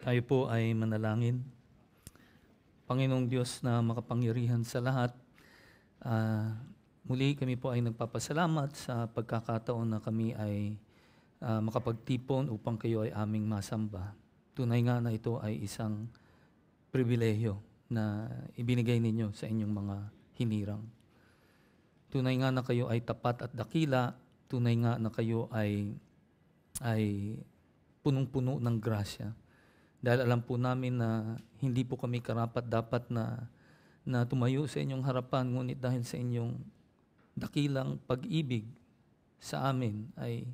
Tayo po ay manalangin. Panginoong Diyos na makapangyarihan sa lahat, muli kami po ay nagpapasalamat sa pagkakataon na kami ay makapagtipon upang kayo ay aming masamba. Tunay nga na ito ay isang pribilehyo na ibinigay ninyo sa inyong mga hinirang. Tunay nga na kayo ay tapat at dakila. Tunay nga na kayo ay punong-puno ng grasya. Dahil alam po namin na hindi po kami karapat-dapat na tumayo sa inyong harapan, ngunit dahil sa inyong dakilang pag-ibig sa amin ay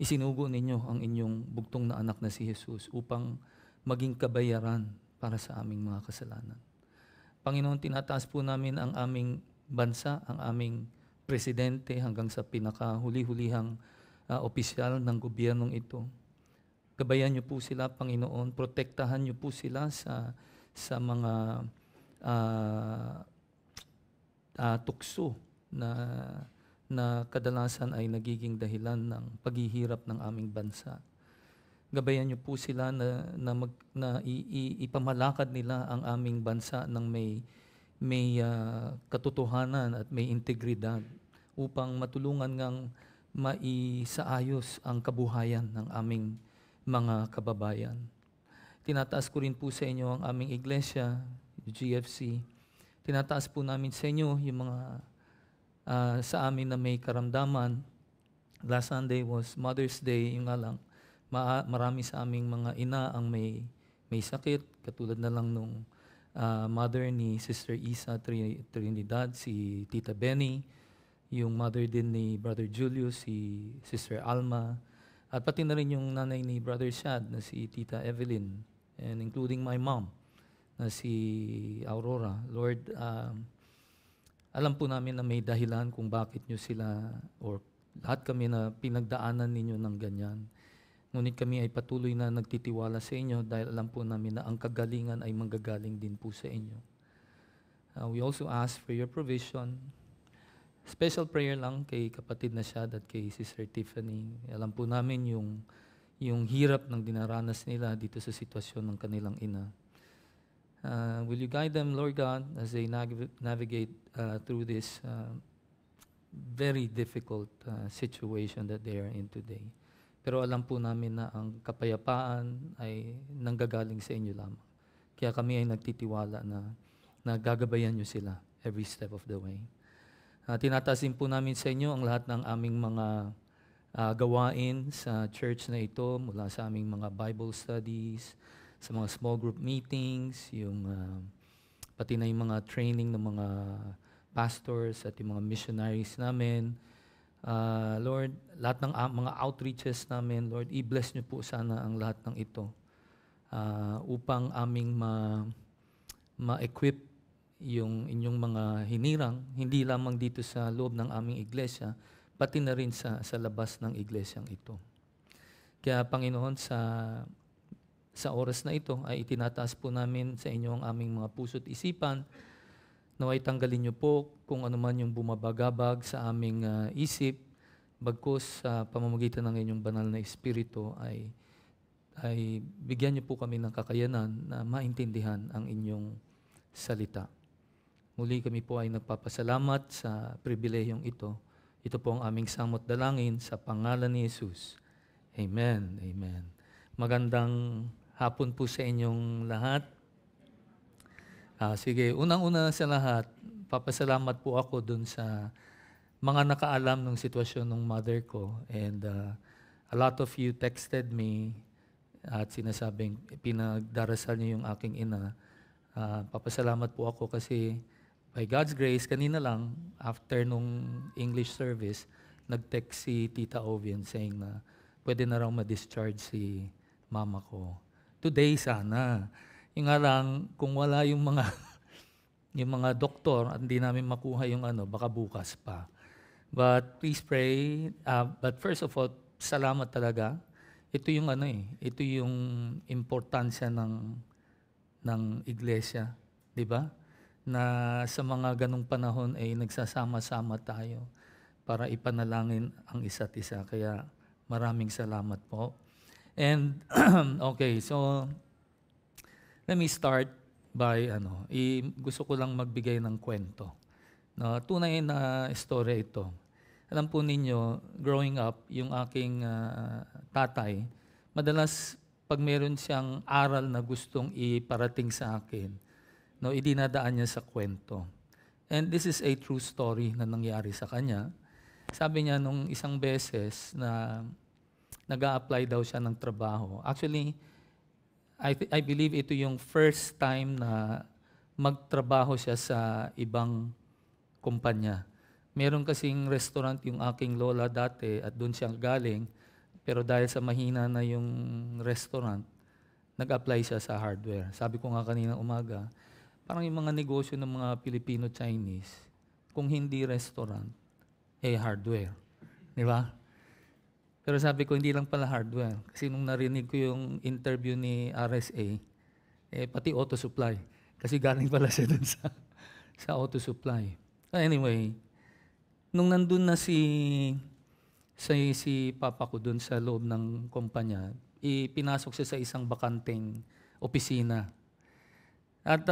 isinugo ninyo ang inyong bugtong na anak na si Jesus upang maging kabayaran para sa aming mga kasalanan. Panginoon, tinataas po namin ang aming bansa, ang aming presidente hanggang sa pinakahuli-hulihang opisyal ng gobyernong ito. Gabayan niyo po sila, Panginoon. Protektahan niyo po sila sa mga tukso na kadalasan ay nagiging dahilan ng paghihirap ng aming bansa. Gabayan niyo po sila na ipamalakad nila ang aming bansa ng may katotohanan at may integridad upang matulungan ngang maisaayos ang kabuhayan ng aming mga kababayan. Tinataas ko rin po sa inyo ang aming iglesia, GFC. Tinataas po namin sa inyo yung mga sa amin na may karamdaman. Last Sunday was Mother's Day, yung nga lang, marami sa aming mga ina ang may sakit, katulad na lang nung mother ni Sister Isa Trinidad, si Tita Benny, yung mother din ni Brother Julius, si Sister Alma, at pati na rin yung nanay ni Brother Shad na si Tita Evelyn, and including my mom na si Aurora. Lord, alam po namin na may dahilan kung bakit nyo sila or lahat kami na pinagdaanan ninyo ng ganyan. Ngunit kami ay patuloy na nagtitiwala sa inyo dahil alam po namin na ang kagalingan ay manggagaling din po sa inyo. We also ask for your provision. Special prayer lang kay kapatid na Shad at kay Sister Tiffany. Alam po namin yung hirap ng dinaranas nila dito sa sitwasyon ng kanilang ina. Will you guide them, Lord God, as they navigate through this very difficult situation that they are in today. Pero alam po namin na ang kapayapaan ay nanggagaling sa inyo lamang. Kaya kami ay nagtitiwala na gagabayan nyo sila every step of the way. Tinatasin po namin sa inyo ang lahat ng aming mga gawain sa church na ito, mula sa aming mga Bible studies, sa mga small group meetings, yung pati na yung mga training ng mga pastors at yung mga missionaries namin. Lord, lahat ng mga outreaches namin, Lord, i-bless niyo po sana ang lahat ng ito upang aming ma-equip yung inyong mga hinirang, hindi lamang dito sa loob ng aming iglesia, pati na rin sa labas ng iglesyang ito. Kaya Panginoon, sa oras na ito ay itinataas po namin sa inyo ang aming mga puso't isipan. Naway tanggalin niyo po kung ano man yung bumabagabag sa aming isip, bagkus sa pamamagitan ng inyong banal na Espiritu ay bigyan niyo po kami ng kakayanan na maintindihan ang inyong salita. Muli kami po ay nagpapasalamat sa pribilehiyong ito. Ito po ang aming samot dalangin sa pangalan ni Jesus. Amen. Amen. Magandang hapon po sa inyong lahat. Sige, unang-una sa lahat, papasalamat po ako dun sa mga nakaalam ng sitwasyon ng mother ko. And a lot of you texted me at sinasabing pinagdarasal niyo yung aking ina. Papasalamat po ako kasi by God's grace, kanina lang, after nung English service, nag-text si Tita Ovian saying na pwede na raw ma-discharge si mama ko. Today sana. Yung nga lang, kung wala yung mga doktor at hindi namin makuha yung baka bukas pa. But please pray. But first of all, salamat talaga. Ito yung ito yung importansya ng iglesia, di ba? Na sa mga ganong panahon ay nagsasama-sama tayo para ipanalangin ang isa't isa. Kaya maraming salamat po. And okay, so Let me start by gusto ko lang magbigay ng kwento. No, tunay na istorya ito. Alam po ninyo, growing up, yung aking tatay, madalas pag meron siyang aral na gustong iparating sa akin, no, idinadaan niya sa kwento. And this is a true story na nangyari sa kanya. Sabi niya nung isang beses na nag-a-apply daw siya ng trabaho. Actually, I believe ito yung first time na magtrabaho siya sa ibang kumpanya. Meron kasing restaurant yung aking lola dati at doon siya galing. Pero dahil sa mahina na yung restaurant, nag-apply siya sa hardware. Sabi ko nga kanina umaga, parang yung mga negosyo ng mga Filipino-Chinese, kung hindi restaurant, hardware. Di ba? Pero sabi ko, hindi lang pala hardware. Kasi nung narinig ko yung interview ni RSA, pati auto supply. Kasi galing pala siya dun sa auto supply. Anyway, nung nandun na si papa ko dun sa loob ng kumpanya, ipinasok siya sa isang bakanteng opisina. At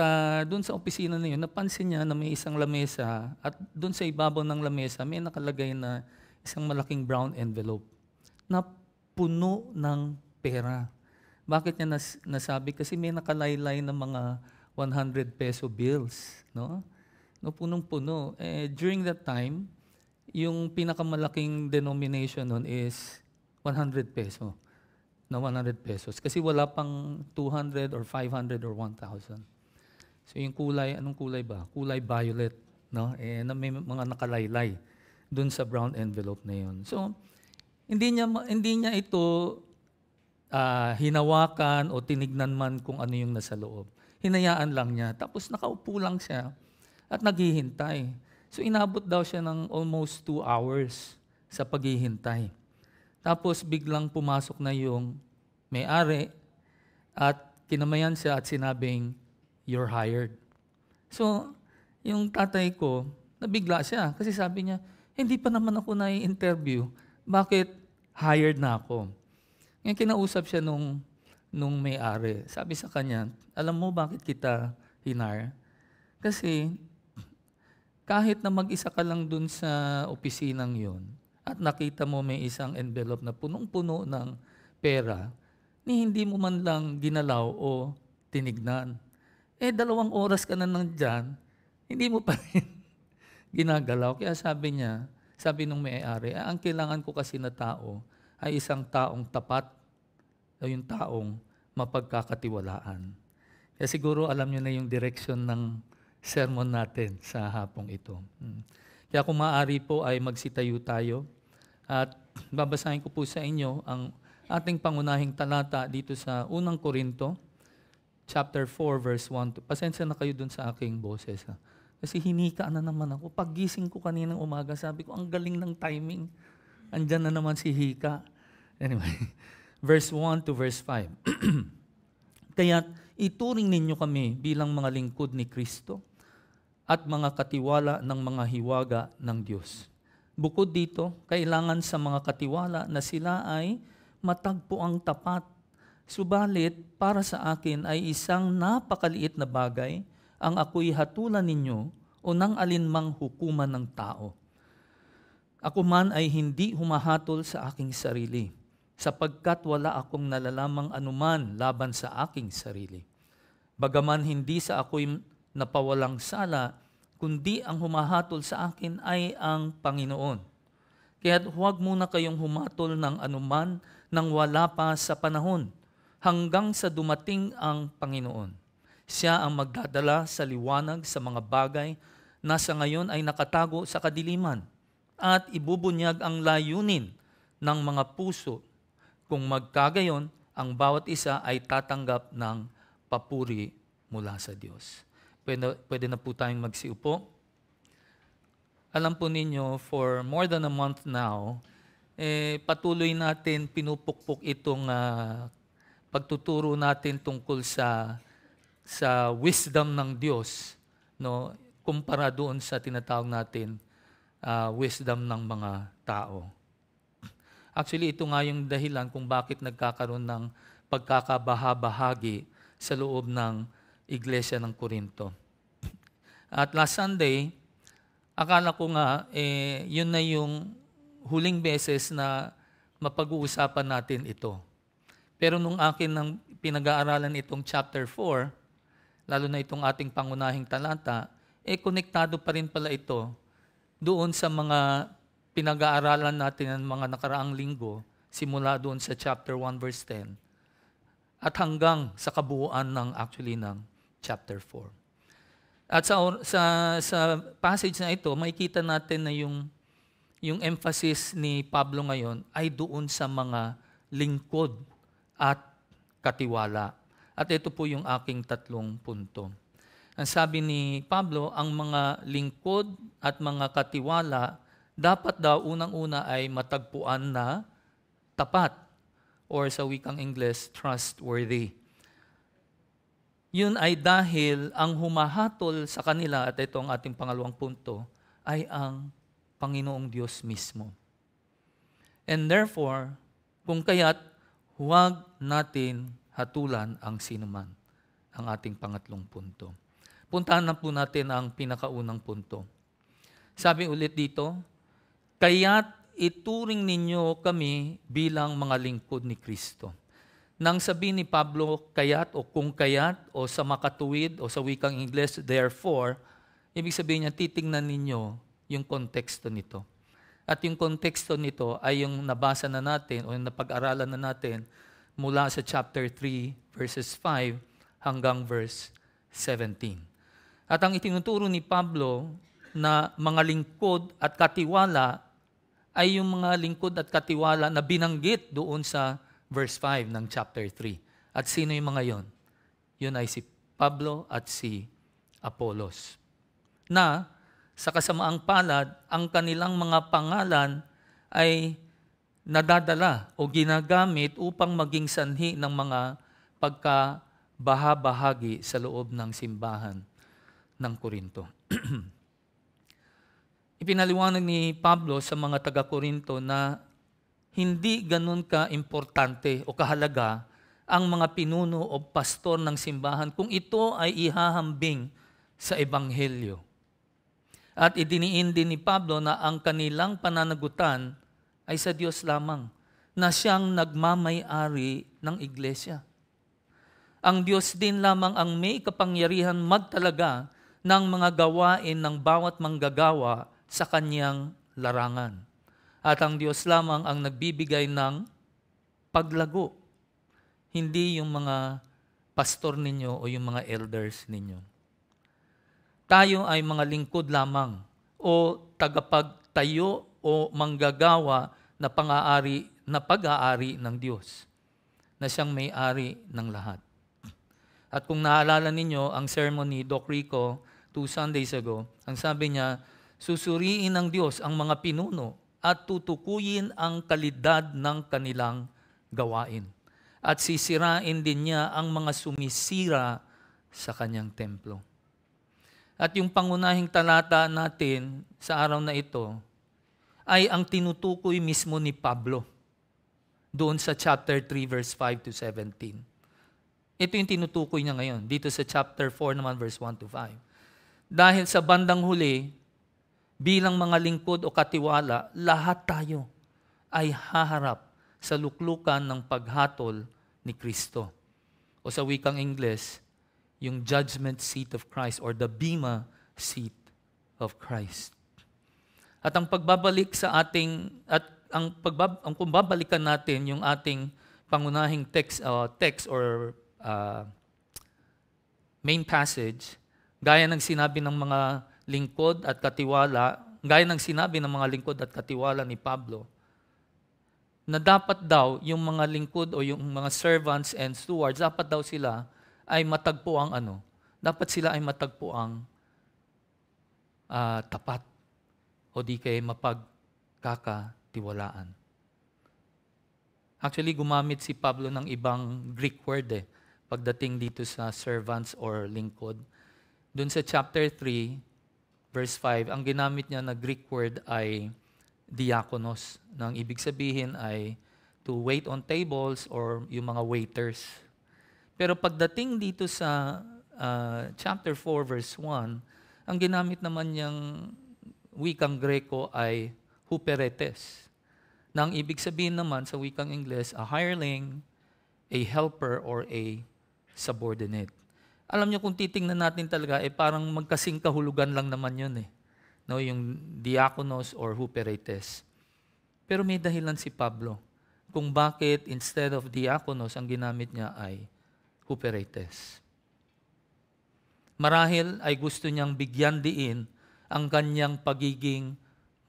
dun sa opisina na yun, napansin niya na may isang lamesa at dun sa ibabaw ng lamesa may nakalagay na isang malaking brown envelope na puno ng pera. Bakit niya nasabi? Kasi may nakalaylay na mga 100 peso bills. No, punong-puno. During that time, yung pinakamalaking denomination nun is 100 peso. Na 100 pesos. Kasi wala pang 200 or 500 or 1,000. So yung kulay, anong kulay ba? Kulay violet. No? Na may mga nakalaylay dun sa brown envelope na yun. So, hindi niya ito hinawakan o tinignan man kung ano yung nasa loob. Hinayaan lang niya. Tapos nakaupo lang siya at naghihintay. So inabot daw siya ng almost 2 hours sa paghihintay. Tapos biglang pumasok na yung may-ari at kinamayan siya at sinabing, "You're hired." So yung tatay ko, nabigla siya kasi sabi niya, hindi pa naman ako na-interview. Bakit hired na ako? Ngayon kinausap siya nung may-ari. Sabi sa kanya, alam mo bakit kita hinar? Kasi kahit na mag-isa ka lang dun sa opisinang yon at nakita mo may isang envelope na punong-puno ng pera, hindi mo man lang ginalaw o tinignan. 2 oras ka na nandyan, hindi mo pa rin ginagalaw. Kaya sabi nung may-ari, ang kailangan ko kasi na tao ay isang taong tapat o yung taong mapagkakatiwalaan. Kaya siguro alam nyo na yung direction ng sermon natin sa hapong ito. Kaya kung maaari po ay magsitayo tayo at babasahin ko po sa inyo ang ating pangunahing talata dito sa 1 Korinto, chapter 4, verse 1. Pasensya na kayo dun sa aking boses. Kasi hinika na naman ako. Paggising ko kaninang umaga, sabi ko, ang galing ng timing. Andyan na naman si Hika. Anyway, verse 1 to verse 5. Kaya't ituring ninyo kami bilang mga lingkod ni Kristo at mga katiwala ng mga hiwaga ng Diyos. Bukod dito, kailangan sa mga katiwala na sila ay matagpo ang tapat. Subalit, para sa akin ay isang napakaliit na bagay ang ako'y hatulan ninyo o ng alinmang hukuman ng tao. Ako man ay hindi humahatol sa aking sarili, sapagkat wala akong nalalamang anuman laban sa aking sarili. Bagaman hindi sa ako'y napawalang sala, kundi ang humahatol sa akin ay ang Panginoon. Kaya't huwag muna kayong humatol ng anuman nang wala pa sa panahon, hanggang sa dumating ang Panginoon. Siya ang magdadala sa liwanag sa mga bagay na sa ngayon ay nakatago sa kadiliman at ibubunyag ang layunin ng mga puso. Kung magkagayon, ang bawat isa ay tatanggap ng papuri mula sa Diyos. Pwede na po tayong magsiupo. Alam po ninyo, for more than a month now, patuloy natin pinupukpok itong pagtuturo natin tungkol sa wisdom ng Diyos, no, kumpara doon sa tinatawag natin wisdom ng mga tao. Actually, ito nga yung dahilan kung bakit nagkakaroon ng pagkakabahabahagi sa loob ng Iglesia ng Corinto. At last Sunday, akala ko nga, yun na yung huling beses na mapag-uusapan natin ito. Pero nung akin nang pinag-aaralan itong chapter 4, lalo na itong ating pangunahing talata, konektado pa rin pala ito doon sa mga pinag-aaralan natin ng mga nakaraang linggo, simula doon sa chapter 1 verse 10, at hanggang sa kabuuan ng chapter 4. At sa passage na ito, makikita natin na yung emphasis ni Pablo ngayon ay doon sa mga lingkod at katiwala. At ito po yung aking 3 punto. Ang sabi ni Pablo, ang mga lingkod at mga katiwala dapat daw unang-una ay matagpuan na tapat, or sa wikang English, trustworthy. Yun ay dahil ang humahatol sa kanila, at ito ang ating pangalawang punto, ay ang Panginoong Diyos mismo. And therefore, kung kaya't huwag natin hatulan ang sinuman, ang ating pangatlong punto. Puntahan na po natin ang pinakaunang punto. Sabi ulit dito, kaya't ituring ninyo kami bilang mga lingkod ni Kristo. Nang sabi ni Pablo, kaya't o kung kaya't o sa makatuwid o sa wikang English, therefore, ibig sabihin niya, titingnan ninyo yung konteksto nito. At yung konteksto nito ay yung nabasa na natin o yung napag-aralan na natin mula sa chapter 3 verses 5 hanggang verse 17. At ang itinuturo ni Pablo na mga lingkod at katiwala ay yung mga lingkod at katiwala na binanggit doon sa verse 5 ng chapter 3. At sino yung mga yon? Yun ay si Pablo at si Apollos. Na sa kasamaang palad, ang kanilang mga pangalan ay nadadala o ginagamit upang maging sanhi ng mga pagkabahabahagi sa loob ng simbahan ng Corinto. Ipinaliwanag ni Pablo sa mga taga-Corinto na hindi ganun ka-importante o kahalaga ang mga pinuno o pastor ng simbahan kung ito ay ihahambing sa Ebanghelyo. At idiniin din ni Pablo na ang kanilang pananagutan ay sa Diyos lamang, na siyang nagmamay-ari ng iglesia. Ang Diyos din lamang ang may kapangyarihan magtalaga ng mga gawain ng bawat manggagawa sa kanyang larangan. At ang Diyos lamang ang nagbibigay ng paglago, hindi yung mga pastor ninyo o yung mga elders ninyo. Tayo ay mga lingkod lamang o tagapagtayo o manggagawa na pag-aari ng Diyos, na siyang may-ari ng lahat. At kung naalala ninyo ang sermon ni Doc Rico 2 Sundays ago, ang sabi niya, susuriin ng Diyos ang mga pinuno at tutukuyin ang kalidad ng kanilang gawain. At sisirain din niya ang mga sumisira sa kanyang templo. At yung pangunahing talata natin sa araw na ito ay ang tinutukoy mismo ni Pablo doon sa chapter 3 verse 5 to 17. Ito yung tinutukoy niya ngayon dito sa chapter 4 naman verse 1 to 5. Dahil sa bandang huli, bilang mga lingkod o katiwala, lahat tayo ay haharap sa luklukan ng paghatol ni Kristo. O sa wikang English, yung judgment seat of Christ or the bema seat of Christ. At ang pagbabalik sa ating kung babalikan natin yung ating pangunahing text or main passage, gaya ng sinabi ng mga lingkod at katiwala, gaya ng sinabi ng mga lingkod at katiwala ni Pablo, na dapat daw yung mga lingkod o yung mga servants and stewards, dapat daw sila ay matagpo ang dapat sila ay matagpo ang tapat o di kay mapagkakatiwalaan. Actually, gumamit si Pablo ng ibang Greek word pagdating dito sa servants or lingkod. Doon sa chapter 3, verse 5, ang ginamit niya na Greek word ay diakonos. Nang ibig sabihin ay to wait on tables or yung mga waiters. Pero pagdating dito sa chapter 4 verse 1, ang ginamit naman niyang wikang Greko ay huperetes. Na ang ibig sabihin naman sa wikang Ingles, a hireling, a helper, or a subordinate. Alam niyo kung titingnan natin talaga, parang magkasing kahulugan lang naman yun No, yung diakonos or huperetes. Pero may dahilan si Pablo kung bakit instead of diakonos, ang ginamit niya ay huperetes. Marahil ay gusto niyang bigyan diin ang kanyang pagiging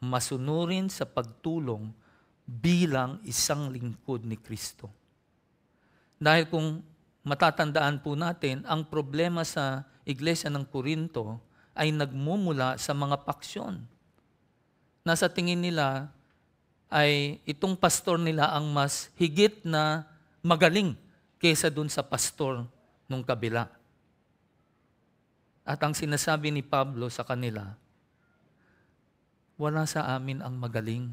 masunurin sa pagtulong bilang isang lingkod ni Kristo. Dahil kung matatandaan po natin, ang problema sa Iglesia ng Corinto ay nagmumula sa mga paksyon. Nasa tingin nila ay itong pastor nila ang mas higit na magaling kaysa dun sa pastor nung kabila. At ang sinasabi ni Pablo sa kanila, wala sa amin ang magaling.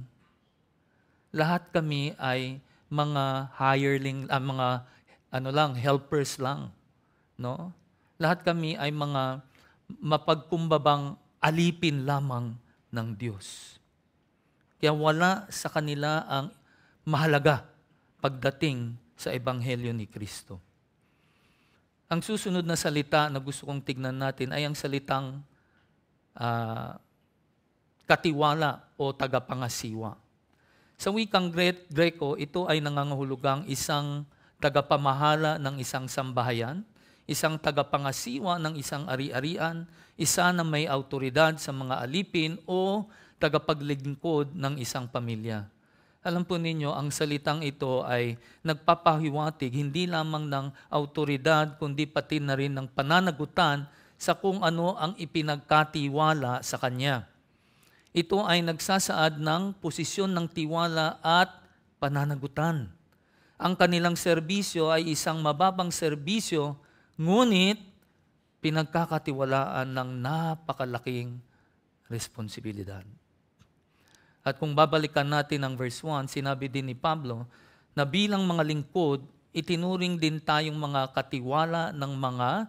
Lahat kami ay mga hireling, mga helpers lang, no? Lahat kami ay mga mapagkumbabang alipin lamang ng Diyos. Kaya wala sa kanila ang mahalaga pagdating sa ebanghelyo ni Kristo. Ang susunod na salita na gusto kong tignan natin ay ang salitang katiwala o tagapangasiwa. Sa wikang Greko, ito ay nangangahulugang isang tagapamahala ng isang sambahayan, isang tagapangasiwa ng isang ari-arian, isa na may autoridad sa mga alipin o tagapaglingkod ng isang pamilya. Alam po ninyo, ang salitang ito ay nagpapahiwatig hindi lamang ng autoridad kundi pati na rin ng pananagutan sa kung ano ang ipinagkatiwala sa kanya. Ito ay nagsasaad ng posisyon ng tiwala at pananagutan. Ang kanilang serbisyo ay isang mababang serbisyo, ngunit pinagkakatiwalaan ng napakalaking responsibilidad. At kung babalikan natin ang verse 1, sinabi din ni Pablo na bilang mga lingkod, itinuring din tayong mga katiwala ng mga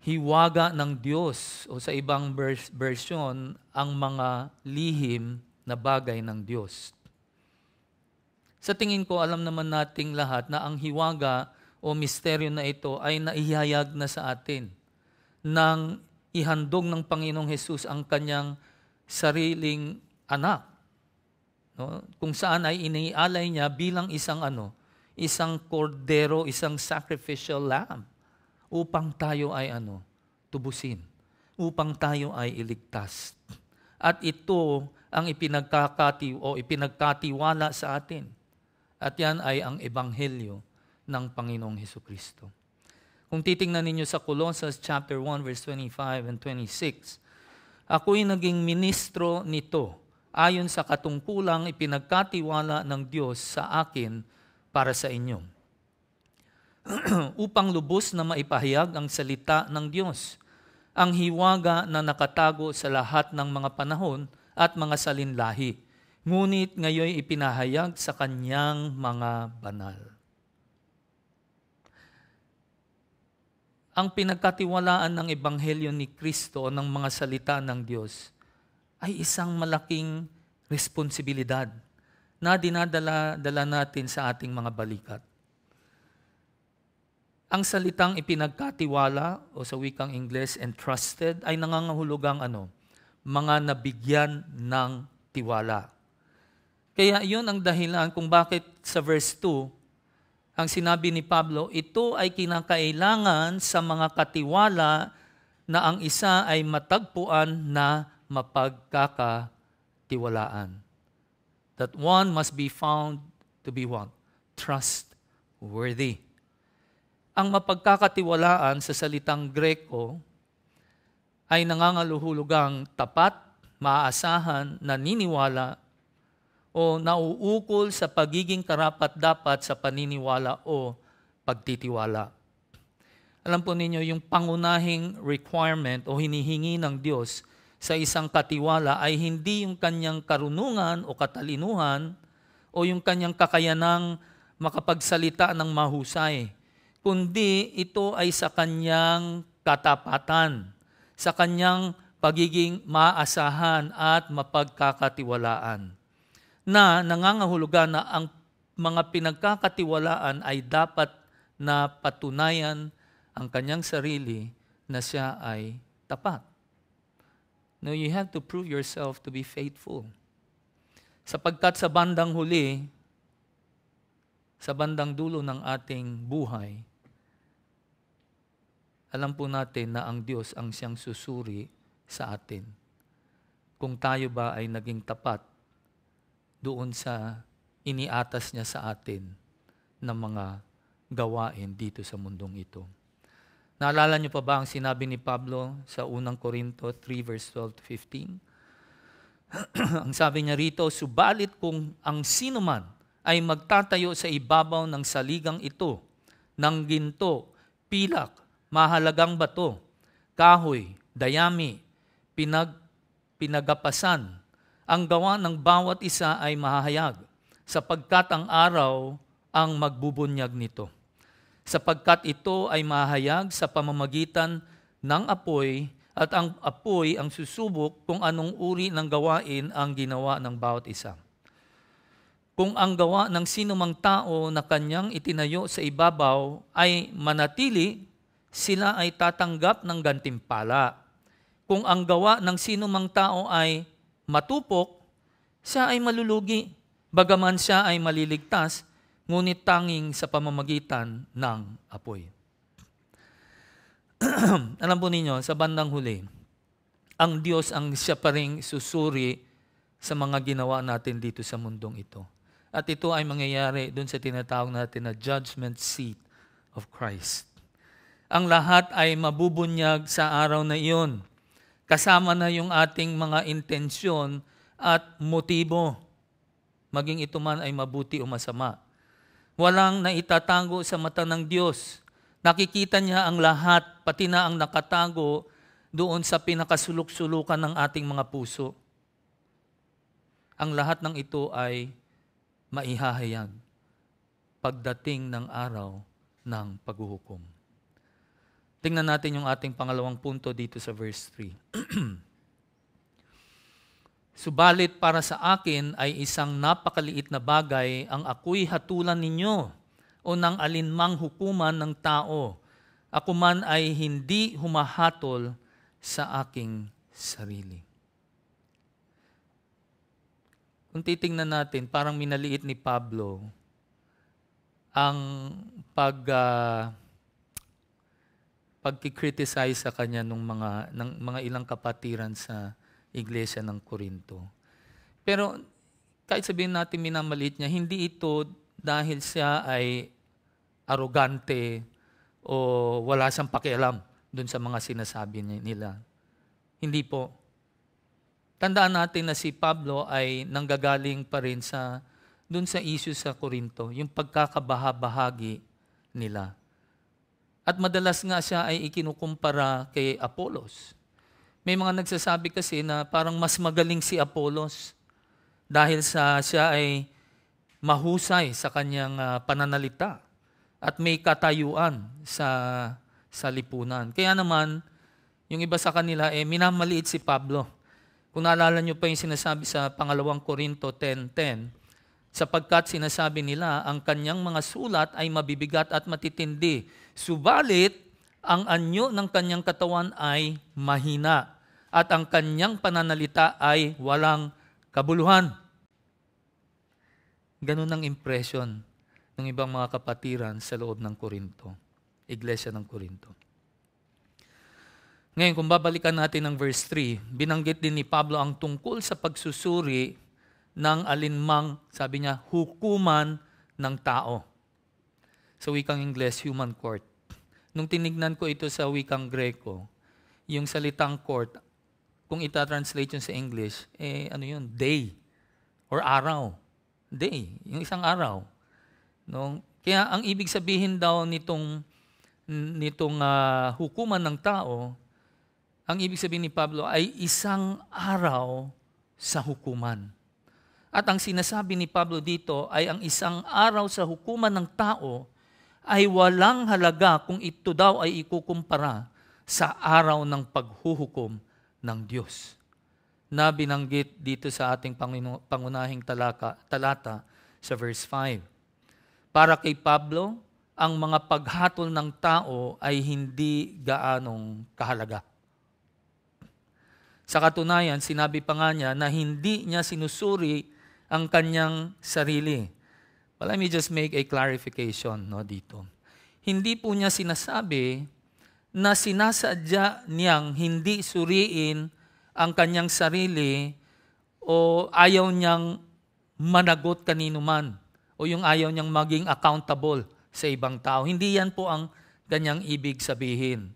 hiwaga ng Diyos o sa ibang version, ang mga lihim na bagay ng Diyos. Sa tingin ko, alam naman nating lahat na ang hiwaga o misteryo na ito ay naihayag na sa atin nang ihandog ng Panginoong Hesus ang kanyang sariling anak. No? Kung saan ay inialay niya bilang isang kordero, isang sacrificial lamb upang tayo ay tubusin, upang tayo ay iligtas. At ito ang ipinagkatiwala sa atin. At yan ay ang ebanghelyo ng Panginoong Hesukristo. Kung titingnan ninyo sa Colossus chapter 1 verse 25 and 26, ako'y naging ministro nito ayon sa katungkulang ipinagkatiwala ng Diyos sa akin para sa inyo. Upang lubos na maipahayag ang salita ng Diyos, ang hiwaga na nakatago sa lahat ng mga panahon at mga salinlahi, ngunit ngayon ipinahayag sa kanyang mga banal. Ang pinagkatiwalaan ng ebanghelyo ni Kristo ng mga salita ng Diyos ay isang malaking responsibilidad na dinadala natin sa ating mga balikat. Ang salitang ipinagkatiwala o sa wikang Ingles entrusted ay nangangahulugang mga nabigyan ng tiwala. Kaya iyon ang dahilan kung bakit sa verse 2, ang sinabi ni Pablo, ito ay kinakailangan sa mga katiwala na ang isa ay matagpuan na mapagkakatiwalaan. That one must be found to be what? Trustworthy. Ang mapagkakatiwalaan sa salitang Greko ay nangangaluhulugang tapat, maaasahan, naniniwala, o nauukol sa pagiging karapat-dapat sa paniniwala o pagtitiwala. Alam po ninyo, yung pangunahing requirement o hinihingi ng Diyos sa isang katiwala ay hindi yung kanyang karunungan o katalinuhan o yung kanyang kakayanang makapagsalita ng mahusay, kundi ito ay sa kanyang katapatan, sa kanyang pagiging maasahan at mapagkakatiwalaan, na nangangahulugan na ang mga pinagkakatiwalaan ay dapat na patunayan ang kanyang sarili na siya ay tapat. No, you have to prove yourself to be faithful. Sapagkat sa bandang huli, sa bandang dulo ng ating buhay, alam po natin na ang Diyos ang siyang susuri sa atin. Kung tayo ba ay naging tapat doon sa iniatas niya sa atin ng mga gawain dito sa mundong ito. Naalala niyo pa ba ang sinabi ni Pablo sa unang Korinto 3 verse 12 to 15? Ang sabi niya rito, subalit kung ang sino man ay magtatayo sa ibabaw ng saligang ito, ng ginto, pilak, mahalagang bato, kahoy, dayami, pinagapasan, ang gawa ng bawat isa ay mahahayag, sapagkat ang araw ang magbubunyag nito. Sapagkat ito ay mahayag sa pamamagitan ng apoy, at ang apoy ang susubok kung anong uri ng gawain ang ginawa ng bawat isa. Kung ang gawa ng sinumang tao na kanyang itinayo sa ibabaw ay manatili, sila ay tatanggap ng gantimpala. Kung ang gawa ng sinumang tao ay matupok, siya ay malulugi, bagaman siya ay maliligtas, ngunit tanging sa pamamagitan ng apoy. Alam po ninyo, sa bandang huli, ang Diyos ang siya pa ring susuri sa mga ginawa natin dito sa mundong ito. At ito ay mangyayari dun sa tinatawag natin na judgment seat of Christ. Ang lahat ay mabubunyag sa araw na iyon. Kasama na yung ating mga intensyon at motibo, maging ito man ay mabuti o masama. Walang naitatago sa mata ng Diyos. Nakikita niya ang lahat, pati na ang nakatago doon sa pinakasulok-sulukan ng ating mga puso. Ang lahat ng ito ay maihahayag pagdating ng araw ng paghuhukom. Tingnan natin yung ating pangalawang punto dito sa verse 3. Subalit para sa akin ay isang napakaliit na bagay ang ako'y hatulan ninyo o ng alinmang hukuman ng tao. Ako man ay hindi humahatol sa aking sarili. Kung titingnan natin, parang minaliit ni Pablo ang pagkikriticize sa kanya ng mga ilang kapatiran sa iglesia ng Korinto. Pero kahit sabihin natin minamaliit niya, hindi ito dahil siya ay arogante o wala siyang pakialam dun sa mga sinasabi nila. Hindi po. Tandaan natin na si Pablo ay nanggagaling pa rin dun sa issue sa Korinto, yung pagkakabahabahagi nila. At madalas nga siya ay ikinukumpara kay Apollos. May mga nagsasabi kasi na parang mas magaling si Apollos dahil siya ay mahusay sa kanyang pananalita at may katayuan sa lipunan. Kaya naman, yung iba sa kanila minamaliit si Pablo. Kung naalala nyo pa yung sinasabi sa pangalawang Korinto 10:10, sapagkat sinasabi nila, ang kanyang mga sulat ay mabibigat at matitindi. Subalit, ang anyo ng kanyang katawan ay mahina at ang kanyang pananalita ay walang kabuluhan. Ganun ang impression ng ibang mga kapatiran sa loob ng Korinto, Iglesia ng Korinto. Ngayon, kung babalikan natin ang verse 3, binanggit din ni Pablo ang tungkol sa pagsusuri ng alinmang, sabi niya, hukuman ng tao. Sa wikang Ingles, human court. Nung tinignan ko ito sa wikang Greko, yung salitang court, kung itatranslate yun sa English, day or araw. Day, yung isang araw. No? Kaya ang ibig sabihin daw nitong hukuman ng tao, ang ibig sabihin ni Pablo ay isang araw sa hukuman. At ang sinasabi ni Pablo dito ay ang isang araw sa hukuman ng tao ay walang halaga kung ito daw ay ikukumpara sa araw ng paghuhukom ng Diyos, na binanggit dito sa ating pangunahing talata sa verse 5. Para kay Pablo, ang mga paghatol ng tao ay hindi gaanong kahalaga. Sa katunayan, sinabi pa nga niya na hindi niya sinusuri ang kanyang sarili. Well, let me just make a clarification dito. Hindi po niya sinasabi na sinasadya niyang hindi suriin ang kanyang sarili o ayaw niyang managot kanino man o yung ayaw niyang maging accountable sa ibang tao. Hindi yan po ang ganyang ibig sabihin.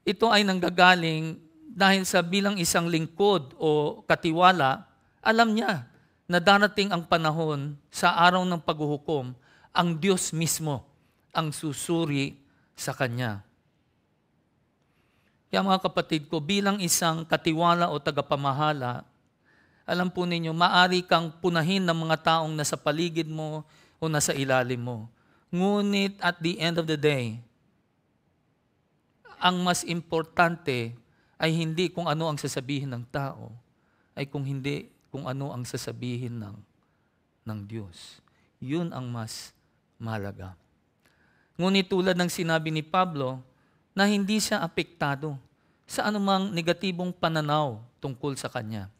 Ito ay nanggagaling dahil sa bilang isang lingkod o katiwala, alam niya na darating ang panahon sa araw ng paghuhukom, ang Diyos mismo ang susuri sa kanya. Kaya mga kapatid ko, bilang isang katiwala o tagapamahala, alam po ninyo, maari kang punahin ng mga taong nasa paligid mo o nasa ilalim mo. Ngunit at the end of the day, ang mas importante ay hindi kung ano ang sasabihin ng tao, ay kung ano ang sasabihin ng Diyos. Yun ang mas mahalaga. Ngunit tulad ng sinabi ni Pablo, na hindi siya apektado sa anumang negatibong pananaw tungkol sa kanya.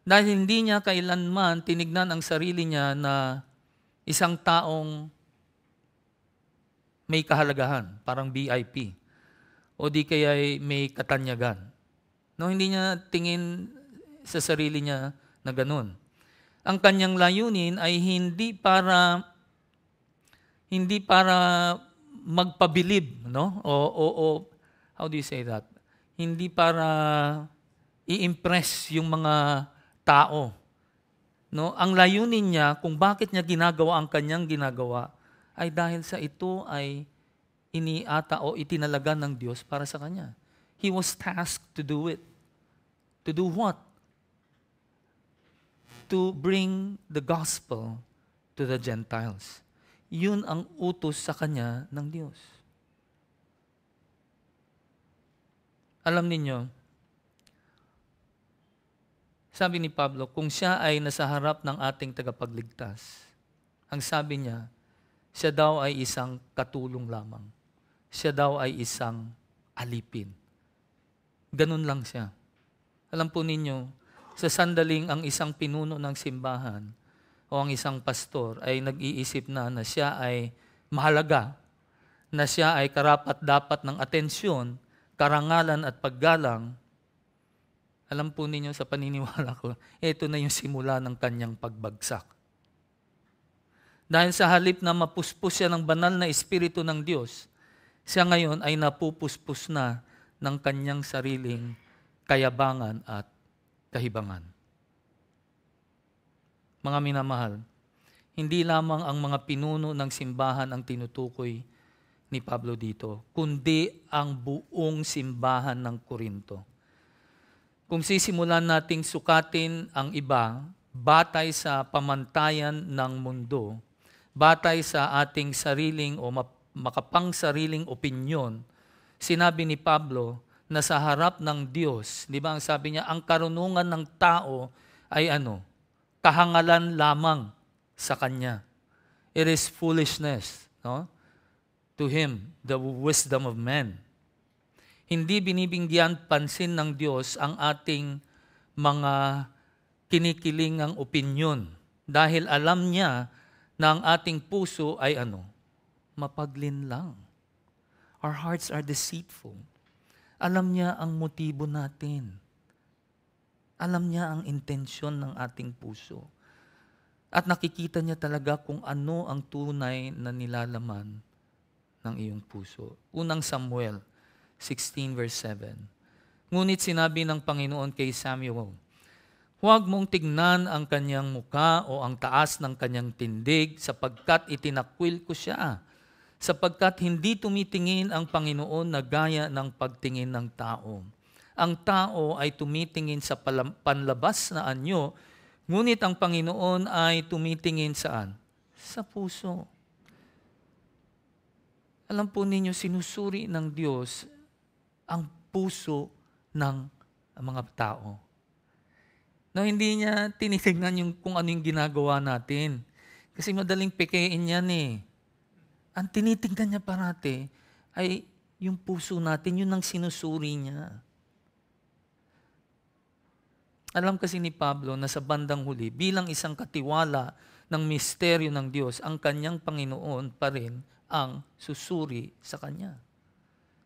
Dahil hindi niya kailanman tinignan ang sarili niya na isang taong may kahalagahan, parang VIP, o di kaya may katanyagan. No, hindi niya tingin sa sarili niya na ganun. Ang kanyang layunin ay hindi para magpabilib, no? O how do you say that? Hindi para i-impress yung mga tao. No? Ang layunin niya kung bakit niya ginagawa ang kanyang ginagawa ay dahil sa ito ay iniata o itinalaga ng Diyos para sa kanya. He was tasked to do it. To do what? To bring the gospel to the Gentiles. Yun ang utos sa kanya ng Diyos. Alam ninyo, sabi ni Pablo, kung siya ay nasa harap ng ating tagapagligtas, ang sabi niya, siya daw ay isang katulong lamang. Siya daw ay isang alipin. Ganun lang siya. Alam po ninyo, sa sandaling ang isang pinuno ng simbahan o ang isang pastor ay nag-iisip na siya ay mahalaga, na siya ay karapat-dapat ng atensyon, karangalan at paggalang, alam po ninyo sa paniniwala ko, ito na yung simula ng kanyang pagbagsak. Dahil sa halip na mapuspos siya ng banal na Espiritu ng Diyos, siya ngayon ay napupuspos na ng kanyang sariling kayabangan at kahibangan. Mga minamahal, hindi lamang ang mga pinuno ng simbahan ang tinutukoy ni Pablo dito, kundi ang buong simbahan ng Korinto. Kung sisimulan nating sukatin ang iba, batay sa pamantayan ng mundo, batay sa ating sariling o makapangsariling opinyon, sinabi ni Pablo na sa harap ng Diyos, di ba ang sabi niya, ang karunungan ng tao ay kahangalan lamang sa Kanya. It is foolishness, no? To Him, the wisdom of men. Hindi binibigyan pansin ng Diyos ang ating mga kinikilingang opinyon dahil alam niya na ang ating puso ay mapaglinlang. Our hearts are deceitful. Alam niya ang motibo natin. Alam niya ang intensyon ng ating puso. At nakikita niya talaga kung ano ang tunay na nilalaman ng iyong puso. Unang Samuel 16 verse 7. Ngunit sinabi ng Panginoon kay Samuel, huwag mong tignan ang kanyang muka o ang taas ng kanyang tindig sapagkat itinakwil ko siya. Sapagkat hindi tumitingin ang Panginoon na gaya ng pagtingin ng tao. Ang tao ay tumitingin sa panlabas na anyo, ngunit ang Panginoon ay tumitingin saan? Sa puso. Alam po ninyo, sinusuri ng Diyos ang puso ng mga tao. Na hindi niya tinitignan yung kung ano yung ginagawa natin. Kasi madaling pekein yan eh. Ang tinitignan niya parati ay yung puso natin, yun ang sinusuri niya. Alam kasi ni Pablo na sa bandang huli, bilang isang katiwala ng misteryo ng Diyos, ang kanyang Panginoon pa rin ang susuri sa kanya.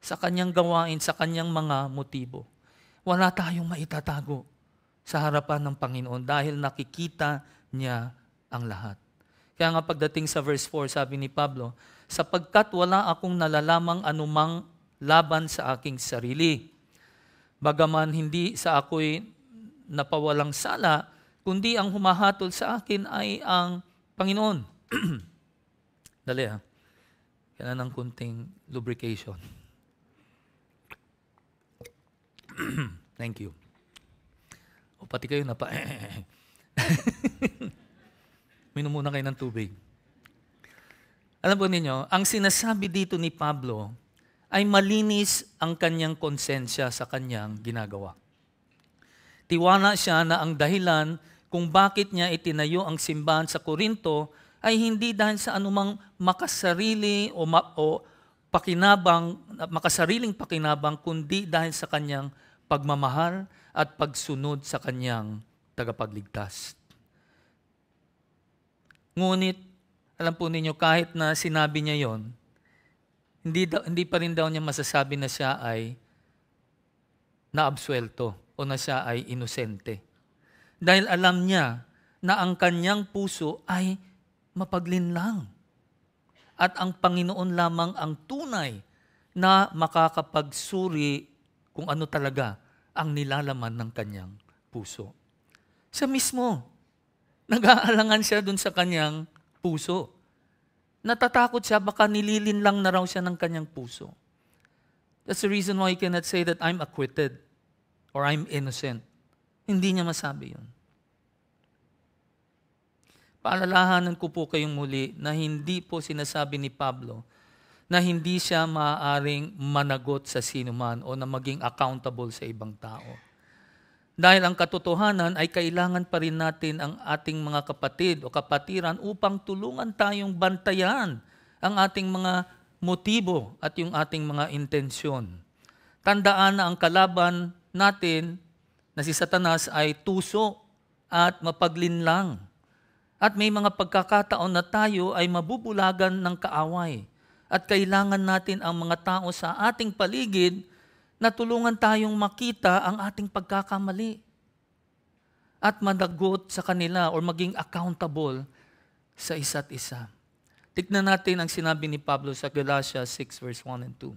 Sa kanyang gawain, sa kanyang mga motibo. Wala tayong maitatago sa harapan ng Panginoon dahil nakikita niya ang lahat. Kaya nga pagdating sa verse 4, sabi ni Pablo, sapagkat wala akong nalalamang anumang laban sa aking sarili. Bagaman hindi sa ako'y napawalang sala, kundi ang humahatol sa akin ay ang Panginoon. Dali ha. Kailangan ng kunting lubrication. Thank you. O pati kayo napa... Minom muna kayo ng tubig. Alam po ninyo, ang sinasabi dito ni Pablo ay malinis ang kanyang konsensya sa kanyang ginagawa. Tiwala siya na ang dahilan kung bakit niya itinayo ang simbahan sa Korinto ay hindi dahil sa anumang makasariling pakinabang, kundi dahil sa kanyang pagmamahal at pagsunod sa kanyang tagapagligtas. Ngunit, alam po ninyo, kahit na sinabi niya yon, hindi pa rin daw niya masasabi na siya ay naabsuelto o na siya ay inosente. Dahil alam niya na ang kanyang puso ay mapaglinlang. At ang Panginoon lamang ang tunay na makakapagsuri kung ano talaga ang nilalaman ng kanyang puso. Siya mismo, nag-aalangan siya dun sa kanyang puso. Natatakot siya, baka nililinlang na raw siya ng kanyang puso. That's the reason why he cannot say that I'm acquitted or I'm innocent. Hindi niya masabi yun. Paalalahanan ko po kayong muli na hindi po sinasabi ni Pablo na hindi siya maaaring managot sa sinuman o na maging accountable sa ibang tao. Dahil ang katotohanan ay kailangan pa rin natin ang ating mga kapatid o kapatiran upang tulungan tayong bantayan ang ating mga motibo at yung ating mga intensyon. Tandaan na ang kalaban natin na si Satanas ay tuso at mapaglinlang. At may mga pagkakataon na tayo ay mabubulagan ng kaaway. At kailangan natin ang mga tao sa ating paligid na tulungan tayong makita ang ating pagkakamali. At managot sa kanila or maging accountable sa isa't isa. Tignan natin ang sinabi ni Pablo sa Galatians 6 verse 1 and 2.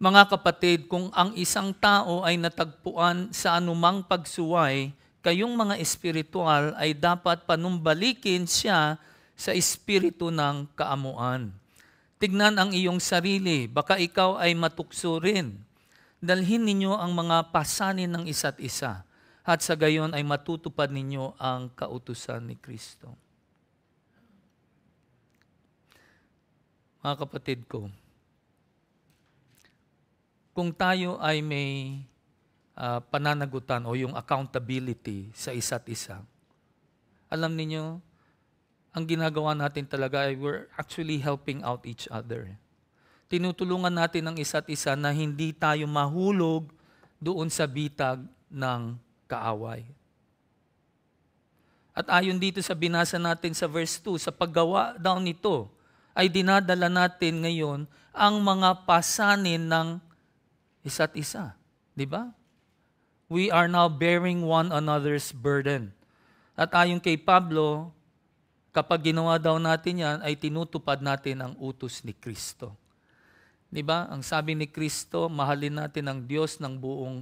Mga kapatid, kung ang isang tao ay natagpuan sa anumang pagsuway, kayong mga espiritual ay dapat panumbalikin siya sa espiritu ng kaamuan. Tignan ang iyong sarili, baka ikaw ay matukso rin. Dalhin ninyo ang mga pasanin ng isa't isa, at sa gayon ay matutupad ninyo ang kautusan ni Kristo. Mga kapatid ko, kung tayo ay may pananagutan o yung accountability sa isa't isa, alam niyo, ang ginagawa natin talaga ay we're actually helping out each other. Tinutulungan natin ang isa't isa na hindi tayo mahulog doon sa bitag ng kaaway. At ayon dito sa binasa natin sa verse 2, sa paggawa daw nito, ay dinadala natin ngayon ang mga pasanin ng isa't isa. Di ba? We are now bearing one another's burden. At ayon kay Pablo, kapag ginawa daw natin yan, ay tinutupad natin ang utos ni Kristo. Di ba? Ang sabi ni Kristo, mahalin natin ang Diyos ng buong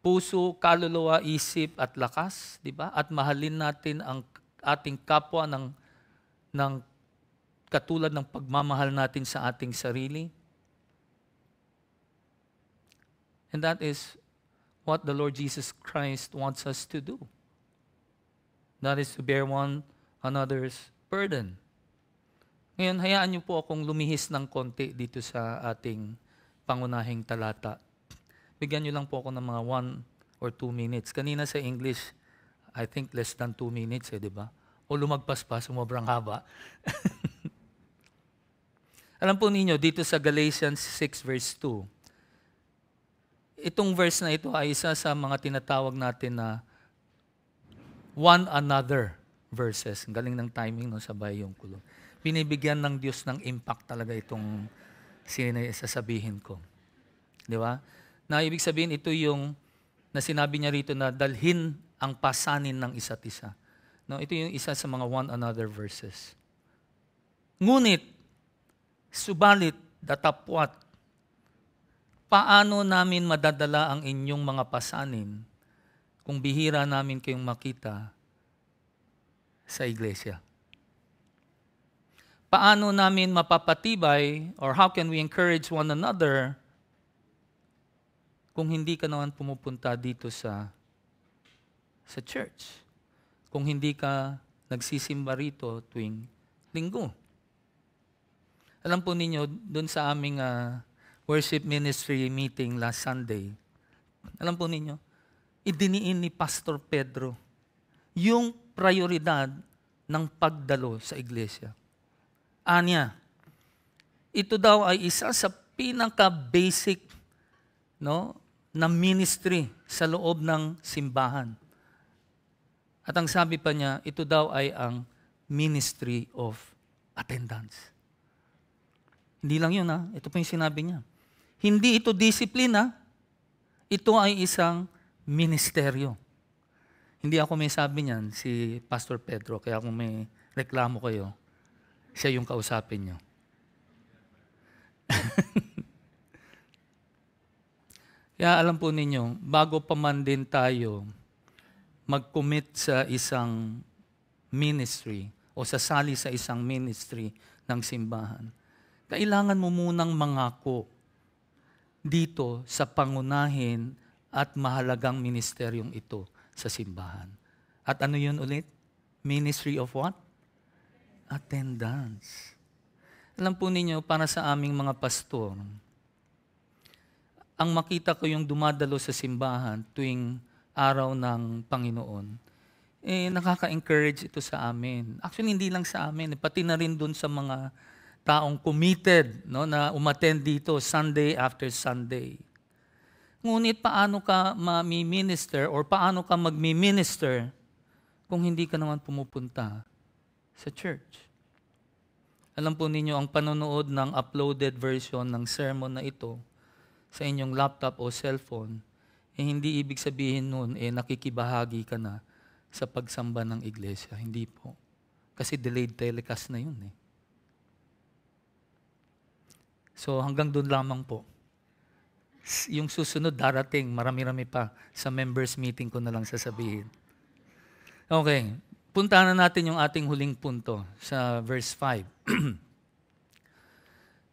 puso, kaluluwa, isip at lakas. Di ba? At mahalin natin ang ating kapwa ng katulad ng pagmamahal natin sa ating sarili. And that is what the Lord Jesus Christ wants us to do. That is to bear one another's burden. Ngayon, hayaan niyo po akong lumihis ng konti dito sa ating pangunahing talata. Bigyan niyo lang po ako ng mga 1 or 2 minutes. Kanina sa English, I think less than 2 minutes, di ba? O lumagpas pa, sumobrang haba. Alam po ninyo, dito sa Galatians 6 verse 2, itong verse na ito ay isa sa mga tinatawag natin na one another verses. Ang galing ng timing, no? Sabay yung kulong. Binibigyan ng Diyos ng impact talaga itong sasabihin ko. Di ba? Na ibig sabihin, ito yung na sinabi niya rito na dalhin ang pasanin ng isa't isa. No, ito yung isa sa mga one another verses. Ngunit, subalit, datapwat, paano namin madadala ang inyong mga pasanin kung bihira namin kayong makita sa iglesia? Paano namin mapapatibay or how can we encourage one another kung hindi ka naman pumupunta dito sa church? Kung hindi ka nagsisimba rito tuwing linggo? Alam po ninyo, doon sa aming worship ministry meeting last Sunday, alam po ninyo, idiniin ni Pastor Pedro yung prioridad ng pagdalo sa iglesia. Anya, ito daw ay isa sa pinaka-basic, no, na ministry sa loob ng simbahan. At ang sabi pa niya, ito daw ay ang ministry of attendance. Hindi lang yun, ito pa yung sinabi niya. Hindi ito disiplina, ito ay isang ministeryo. Hindi ako may sabi niyan, si Pastor Pedro, kaya kung may reklamo kayo, siya yung kausapin niyo. Kaya alam po ninyo, bago pa man din tayo mag-commit sa isang ministry o sasali sa isang ministry ng simbahan, kailangan mo munang mangako dito sa pangunahin at mahalagang ministeryong ito sa simbahan. At ano yun ulit? Ministry of what? Attendance. Alam po ninyo, para sa aming mga pastor, ang makita ko yung dumadalo sa simbahan tuwing araw ng Panginoon, nakaka-encourage ito sa amin. Actually, hindi lang sa amin, pati na rin dun sa mga taong committed, no, na umattend dito Sunday after Sunday. Ngunit paano ka mami-minister or paano ka magmi-minister kung hindi ka naman pumupunta sa church? Alam po ninyo, ang panonood ng uploaded version ng sermon na ito sa inyong laptop o cellphone, hindi ibig sabihin nun, nakikibahagi ka na sa pagsamba ng iglesia. Hindi po. Kasi delayed telecast na yun. So hanggang doon lamang po. Yung susunod darating, marami-rami pa. Sa members meeting ko na lang sasabihin. Okay. Puntahan na natin yung ating huling punto sa verse 5.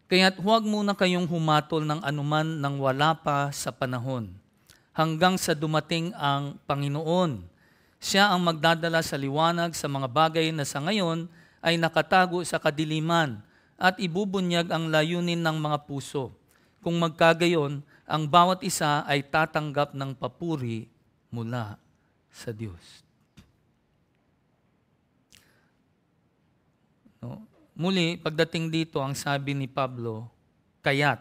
Kaya't huwag muna kayong humatol ng anuman nang wala pa sa panahon, hanggang sa dumating ang Panginoon. Siya ang magdadala sa liwanag sa mga bagay na sa ngayon ay nakatago sa kadiliman at ibubunyag ang layunin ng mga puso. Kung magkagayon, ang bawat isa ay tatanggap ng papuri mula sa Diyos. No? Muli, pagdating dito, ang sabi ni Pablo, kaya't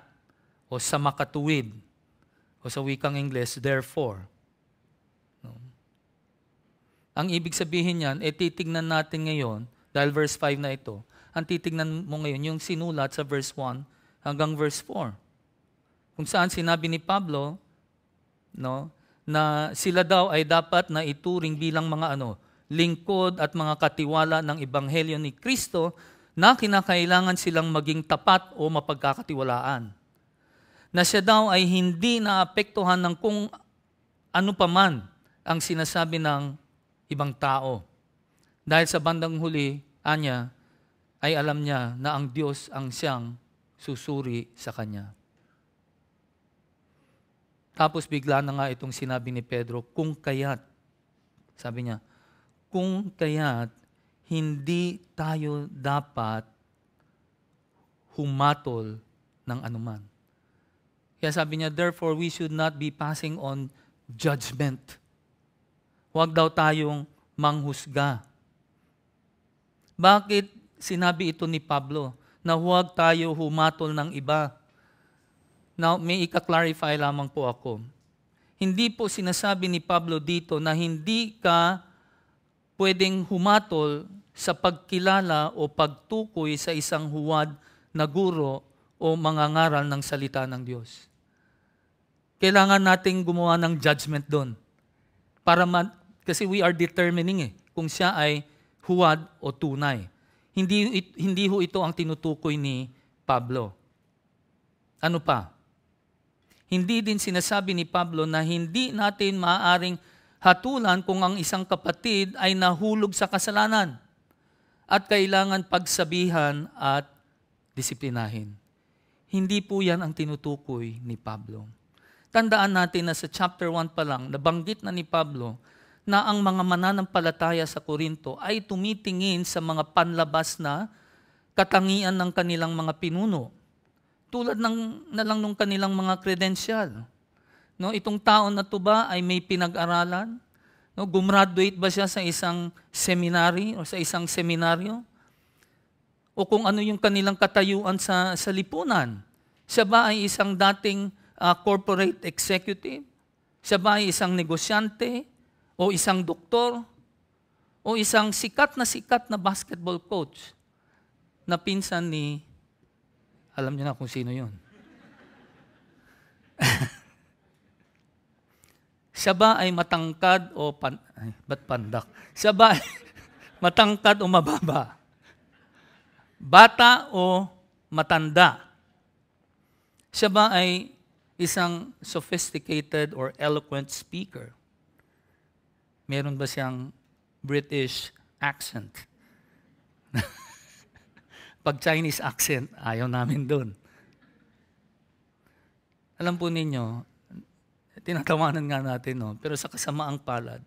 o sa makatuwid, o sa wikang Ingles, therefore. No? Ang ibig sabihin niyan, titignan natin ngayon, dahil verse 5 na ito, ang titignan mo ngayon yung sinulat sa verse 1 hanggang verse 4. Kung saan sinabi ni Pablo, no, na sila daw ay dapat na ituring bilang mga lingkod at mga katiwala ng Ebanghelyo ni Kristo na kinakailangan silang maging tapat o mapagkakatiwalaan. Na siya daw ay hindi naapektuhan ng kung ano paman ang sinasabi ng ibang tao. Dahil sa bandang huli, anya, ay alam niya na ang Diyos ang siyang susuri sa kanya. Tapos bigla na nga itong sinabi ni Pedro, kung kaya't, sabi niya, kung kaya't hindi tayo dapat humatol ng anuman. Kaya sabi niya, therefore we should not be passing on judgment. Huwag daw tayong manghusga. Bakit sinabi ito ni Pablo na huwag tayo humatol ng iba? Now, may ika-clarify lamang po ako. Hindi po sinasabi ni Pablo dito na hindi ka pwedeng humatol sa pagkilala o pagtukoy sa isang huwad na guro o mangangaral ng salita ng Diyos. Kailangan nating gumawa ng judgment doon. Kasi we are determining kung siya ay huwad o tunay. Hindi ho ito ang tinutukoy ni Pablo. Ano pa? Hindi din sinasabi ni Pablo na hindi natin maaaring hatulan kung ang isang kapatid ay nahulog sa kasalanan at kailangan pagsabihan at disiplinahin. Hindi po yan ang tinutukoy ni Pablo. Tandaan natin na sa chapter 1 pa lang, nabanggit na ni Pablo na ang mga mananampalataya sa Korinto ay tumitingin sa mga panlabas na katangian ng kanilang mga pinuno. Tulad na lang nung kanilang mga kredensyal. No, itong tao na to ba ay may pinag-aralan? No, gumraduate ba siya sa isang seminary o sa isang seminaryo? O kung ano yung kanilang katayuan sa lipunan? Siya ba ay isang dating corporate executive? Siya ba ay isang negosyante? O isang doktor? O isang sikat na basketball coach na pinsan ni... Alam niyo na kung sino yun. Siya ba ay matangkad o ba't pandak? Siya ba ay matangkad o mababa? Bata o matanda? Siya ba ay isang sophisticated or eloquent speaker? Meron ba siyang British accent? Pag Chinese accent, ayaw namin doon. Alam po ninyo, tinatawanan nga natin, no? Pero sa kasamaang palad,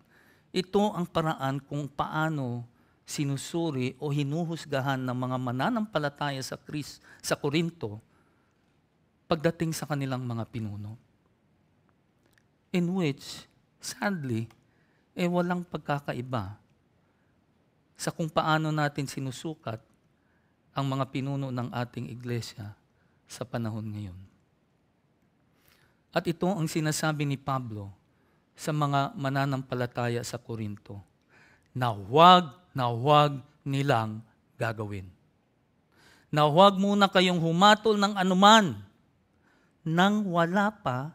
ito ang paraan kung paano sinusuri o hinuhusgahan ng mga mananampalataya sa Korinto pagdating sa kanilang mga pinuno. In which, sadly, walang pagkakaiba sa kung paano natin sinusukat ang mga pinuno ng ating iglesia sa panahon ngayon. At ito ang sinasabi ni Pablo sa mga mananampalataya sa Korinto na huwag nilang gagawin. Na huwag muna kayong humatol ng anuman nang wala pa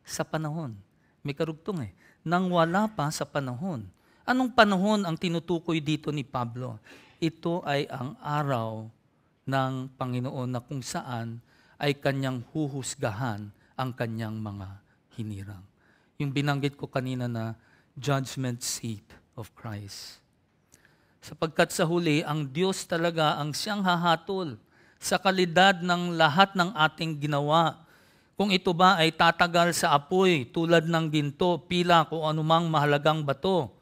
sa panahon. May karugtong nang wala pa sa panahon. Anong panahon ang tinutukoy dito ni Pablo? Ito ay ang araw ng Panginoon na kung saan ay kanyang huhusgahan ang kanyang mga hinirang. Yung binanggit ko kanina na judgment seat of Christ. Sapagkat sa huli, ang Diyos talaga ang siyang hahatol sa kalidad ng lahat ng ating ginawa. Kung ito ba ay tatagal sa apoy tulad ng ginto, pila kung anumang mahalagang bato,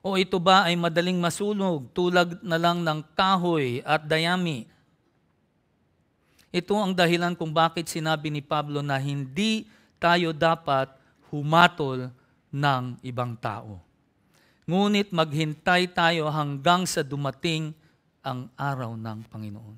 o ito ba ay madaling masunog tulad na lang ng kahoy at dayami. Ito ang dahilan kung bakit sinabi ni Pablo na hindi tayo dapat humatol ng ibang tao. Ngunit maghintay tayo hanggang sa dumating ang araw ng Panginoon.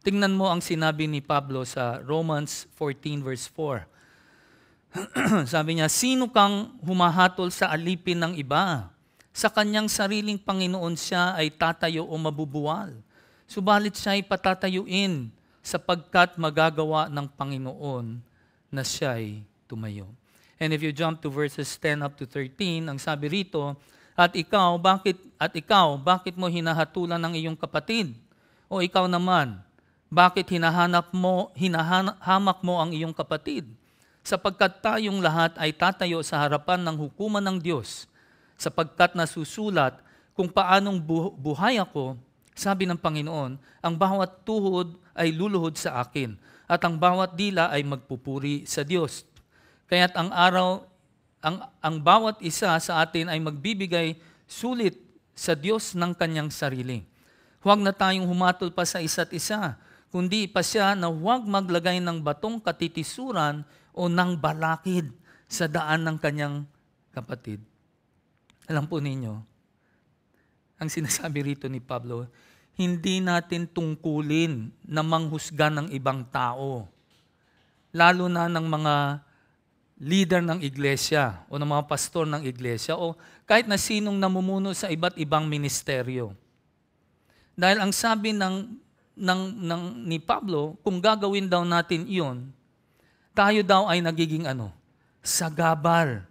Tingnan mo ang sinabi ni Pablo sa Romans 14 verse 4. Sabi niya, sino kang humahatol sa alipin ng iba? Sa kanyang sariling Panginoon siya ay tatayo o mabubuwal. Subalit siya ay patatayuin sapagkat magagawa ng Panginoon na siya'y tumayo. And if you jump to verses 10 up to 13, ang sabi rito, At ikaw, bakit mo hinahatulan ng iyong kapatid? O ikaw naman, bakit hinahamak mo ang iyong kapatid? Sapagkat tayong lahat ay tatayo sa harapan ng hukuman ng Diyos, sapagkat nasusulat kung paanong buhay ako, sabi ng Panginoon, ang bawat tuhod ay luluhod sa akin, at ang bawat dila ay magpupuri sa Diyos. Kaya't ang bawat isa sa atin ay magbibigay sulit sa Diyos ng kanyang sarili. Huwag na tayong humatol pa sa isa't isa, kundi ipasya na huwag maglagay ng batong katitisuran o ng balakid sa daan ng kanyang kapatid. Alam po ninyo, ang sinasabi rito ni Pablo, hindi natin tungkulin na manghusga ng ibang tao, lalo na ng mga leader ng iglesia o ng mga pastor ng iglesia o kahit na sinong namumuno sa iba't ibang ministeryo. Dahil ang sabi ni Pablo, kung gagawin daw natin iyon, tayo daw ay nagiging sagabal,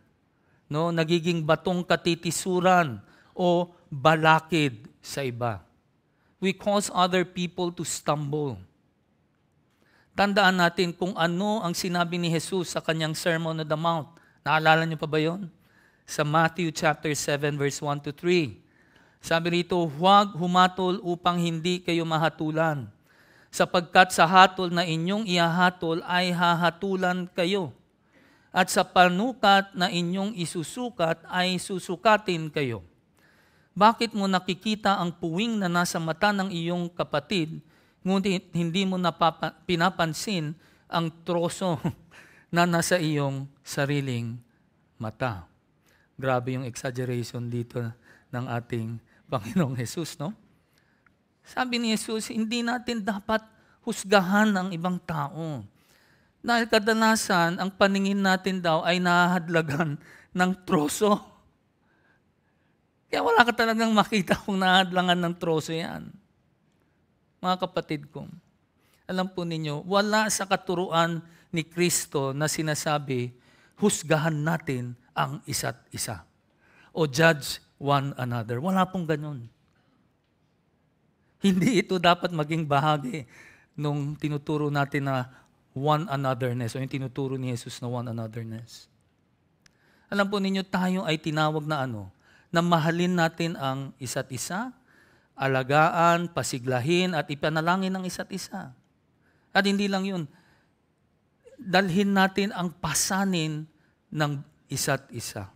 no? Nagiging batong katitisuran o balakid sa iba. We cause other people to stumble. Tandaan natin kung ano ang sinabi ni Jesus sa kanyang Sermon on the Mount. Naalala niyo pa ba yon? Sa Matthew chapter 7 verse 1 to 3. Sabi rito, huwag humatol upang hindi kayo mahatulan, sapagkat sa hatol na inyong ihahatol ay hahatulan kayo, at sa panukat na inyong isusukat ay susukatin kayo. Bakit mo nakikita ang puwing na nasa mata ng iyong kapatid, ngunit hindi mo pinapansin ang troso na nasa iyong sariling mata? Grabe yung exaggeration dito ng ating Panginoong Jesus, no? Sabi ni Jesus, hindi natin dapat husgahan ang ibang tao. Dahil kadalasan, ang paningin natin daw ay nahahadlagan ng troso. Kaya wala ka talagang makita kung nahahadlangan ng troso yan. Mga kapatid ko, alam po ninyo, wala sa katuruan ni Kristo na sinasabi, husgahan natin ang isa't isa. O judge one another. Wala pong ganun. Hindi ito dapat maging bahagi nung tinuturo natin na one anotherness o yung tinuturo ni Jesus na one anotherness. Alam po ninyo, tayo ay tinawag na na mahalin natin ang isa't isa, alagaan, pasiglahin, at ipanalangin ng isa't isa. At hindi lang yun, dalhin natin ang pasanin ng isa't isa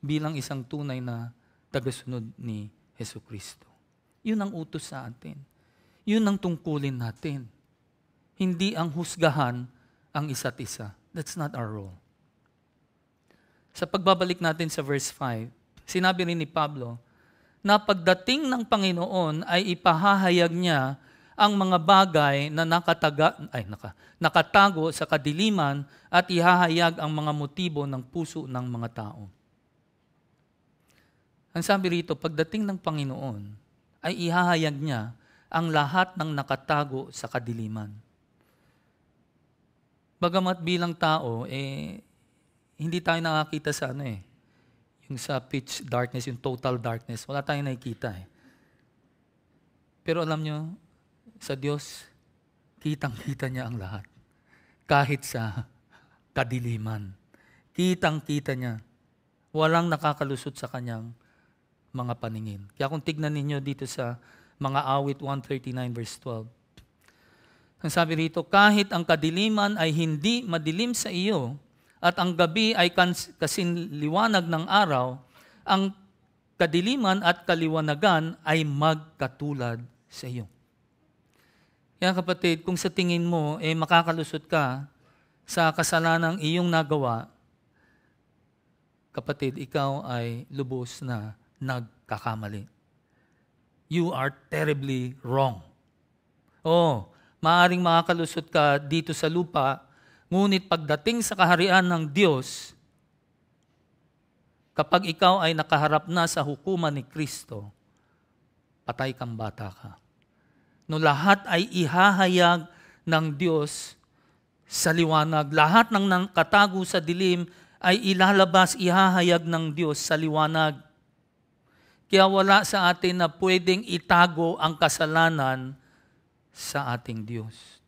bilang isang tunay na tagasunod ni Jesucristo. Yun ang utos sa atin. Yun ang tungkulin natin. Hindi ang husgahan ang isa't isa. That's not our role. Sa pagbabalik natin sa verse 5, sinabi rin ni Pablo, na pagdating ng Panginoon ay ipahahayag niya ang mga bagay na nakatago sa kadiliman at ihahayag ang mga motibo ng puso ng mga tao. Ang sabi rito, pagdating ng Panginoon ay ihahayag niya ang lahat ng nakatago sa kadiliman. Bagamat bilang tao, hindi tayo nakakita sa yung sa pitch darkness, yung total darkness. Wala tayong nakikita Pero alam nyo, sa Diyos, kitang-kita niya ang lahat. Kahit sa kadiliman. Kitang-kita niya. Walang nakakalusot sa kanyang mga paningin. Kaya kung tignan ninyo dito sa mga awit 139 verse 12, ang sabi rito, kahit ang kadiliman ay hindi madilim sa iyo, at ang gabi ay kasinliwanag ng araw, ang kadiliman at kaliwanagan ay magkatulad sa iyo. Kaya kapatid, kung sa tingin mo, makakalusot ka sa kasalanang iyong nagawa, kapatid, ikaw ay lubos na nagkakamali. You are terribly wrong. Maaring makakalusot ka dito sa lupa, ngunit pagdating sa kaharian ng Diyos, kapag ikaw ay nakaharap na sa hukuman ni Kristo, patay kang bata ka. No, lahat ay ihahayag ng Diyos sa liwanag. Lahat ng nakatago sa dilim ay ilalabas, ihahayag ng Diyos sa liwanag. Kaya wala sa atin na pwedeng itago ang kasalanan sa ating Diyos.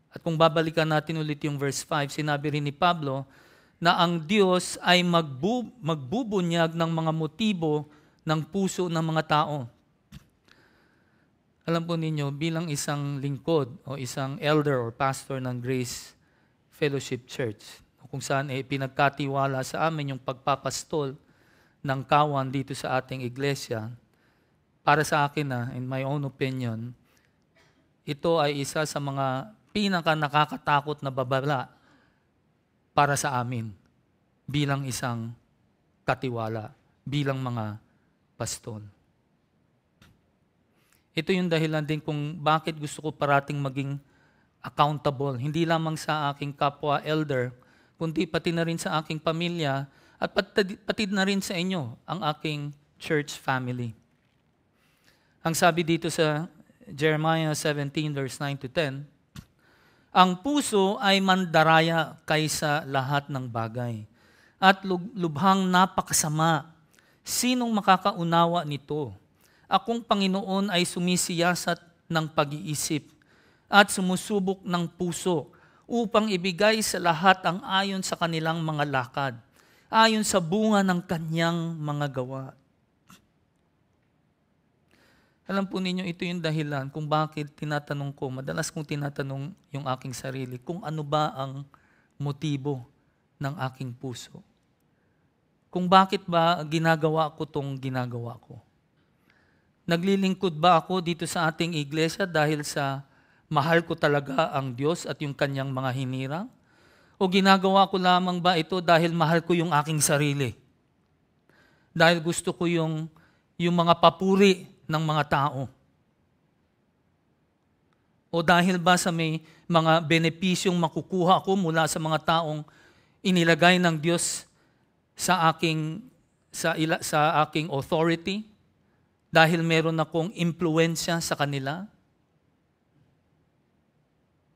At kung babalikan natin ulit yung verse 5, sinabi rin ni Pablo na ang Diyos ay magbubunyag ng mga motibo ng puso ng mga tao. Alam po ninyo, bilang isang lingkod o isang elder or pastor ng Grace Fellowship Church, kung saan pinagkatiwala sa amin yung pagpapastol ng kawan dito sa ating iglesia, para sa akin in my own opinion, ito ay isa sa mga pinaka nakakatakot na babala para sa amin bilang isang katiwala, bilang mga pastol. Ito yung dahilan din kung bakit gusto ko parating maging accountable, hindi lamang sa aking kapwa elder, kundi pati na rin sa aking pamilya at pati na rin sa inyo, ang aking church family. Ang sabi dito sa Jeremiah 17 verse 9 to 10, ang puso ay mandaraya kaysa lahat ng bagay at lubhang napakasama. Sinong makakaunawa nito? Akong Panginoon ay sumisiyasat ng pag-iisip at sumusubok ng puso upang ibigay sa lahat ang ayon sa kanilang mga lakad, ayon sa bunga ng kanyang mga gawa. Alam po ninyo, ito yung dahilan kung bakit tinatanong ko, madalas kong tinatanong yung aking sarili, kung ano ba ang motibo ng aking puso. Kung bakit ba ginagawa ko tong ginagawa ko. Naglilingkod ba ako dito sa ating iglesia dahil sa mahal ko talaga ang Diyos at yung kanyang mga hinirang? O ginagawa ko lamang ba ito dahil mahal ko yung aking sarili? Dahil gusto ko yung mga papuri ng mga tao? O dahil ba sa may mga benepisyong makukuha ko mula sa mga taong inilagay ng Diyos sa aking authority? Dahil meron akong impluensya sa kanila?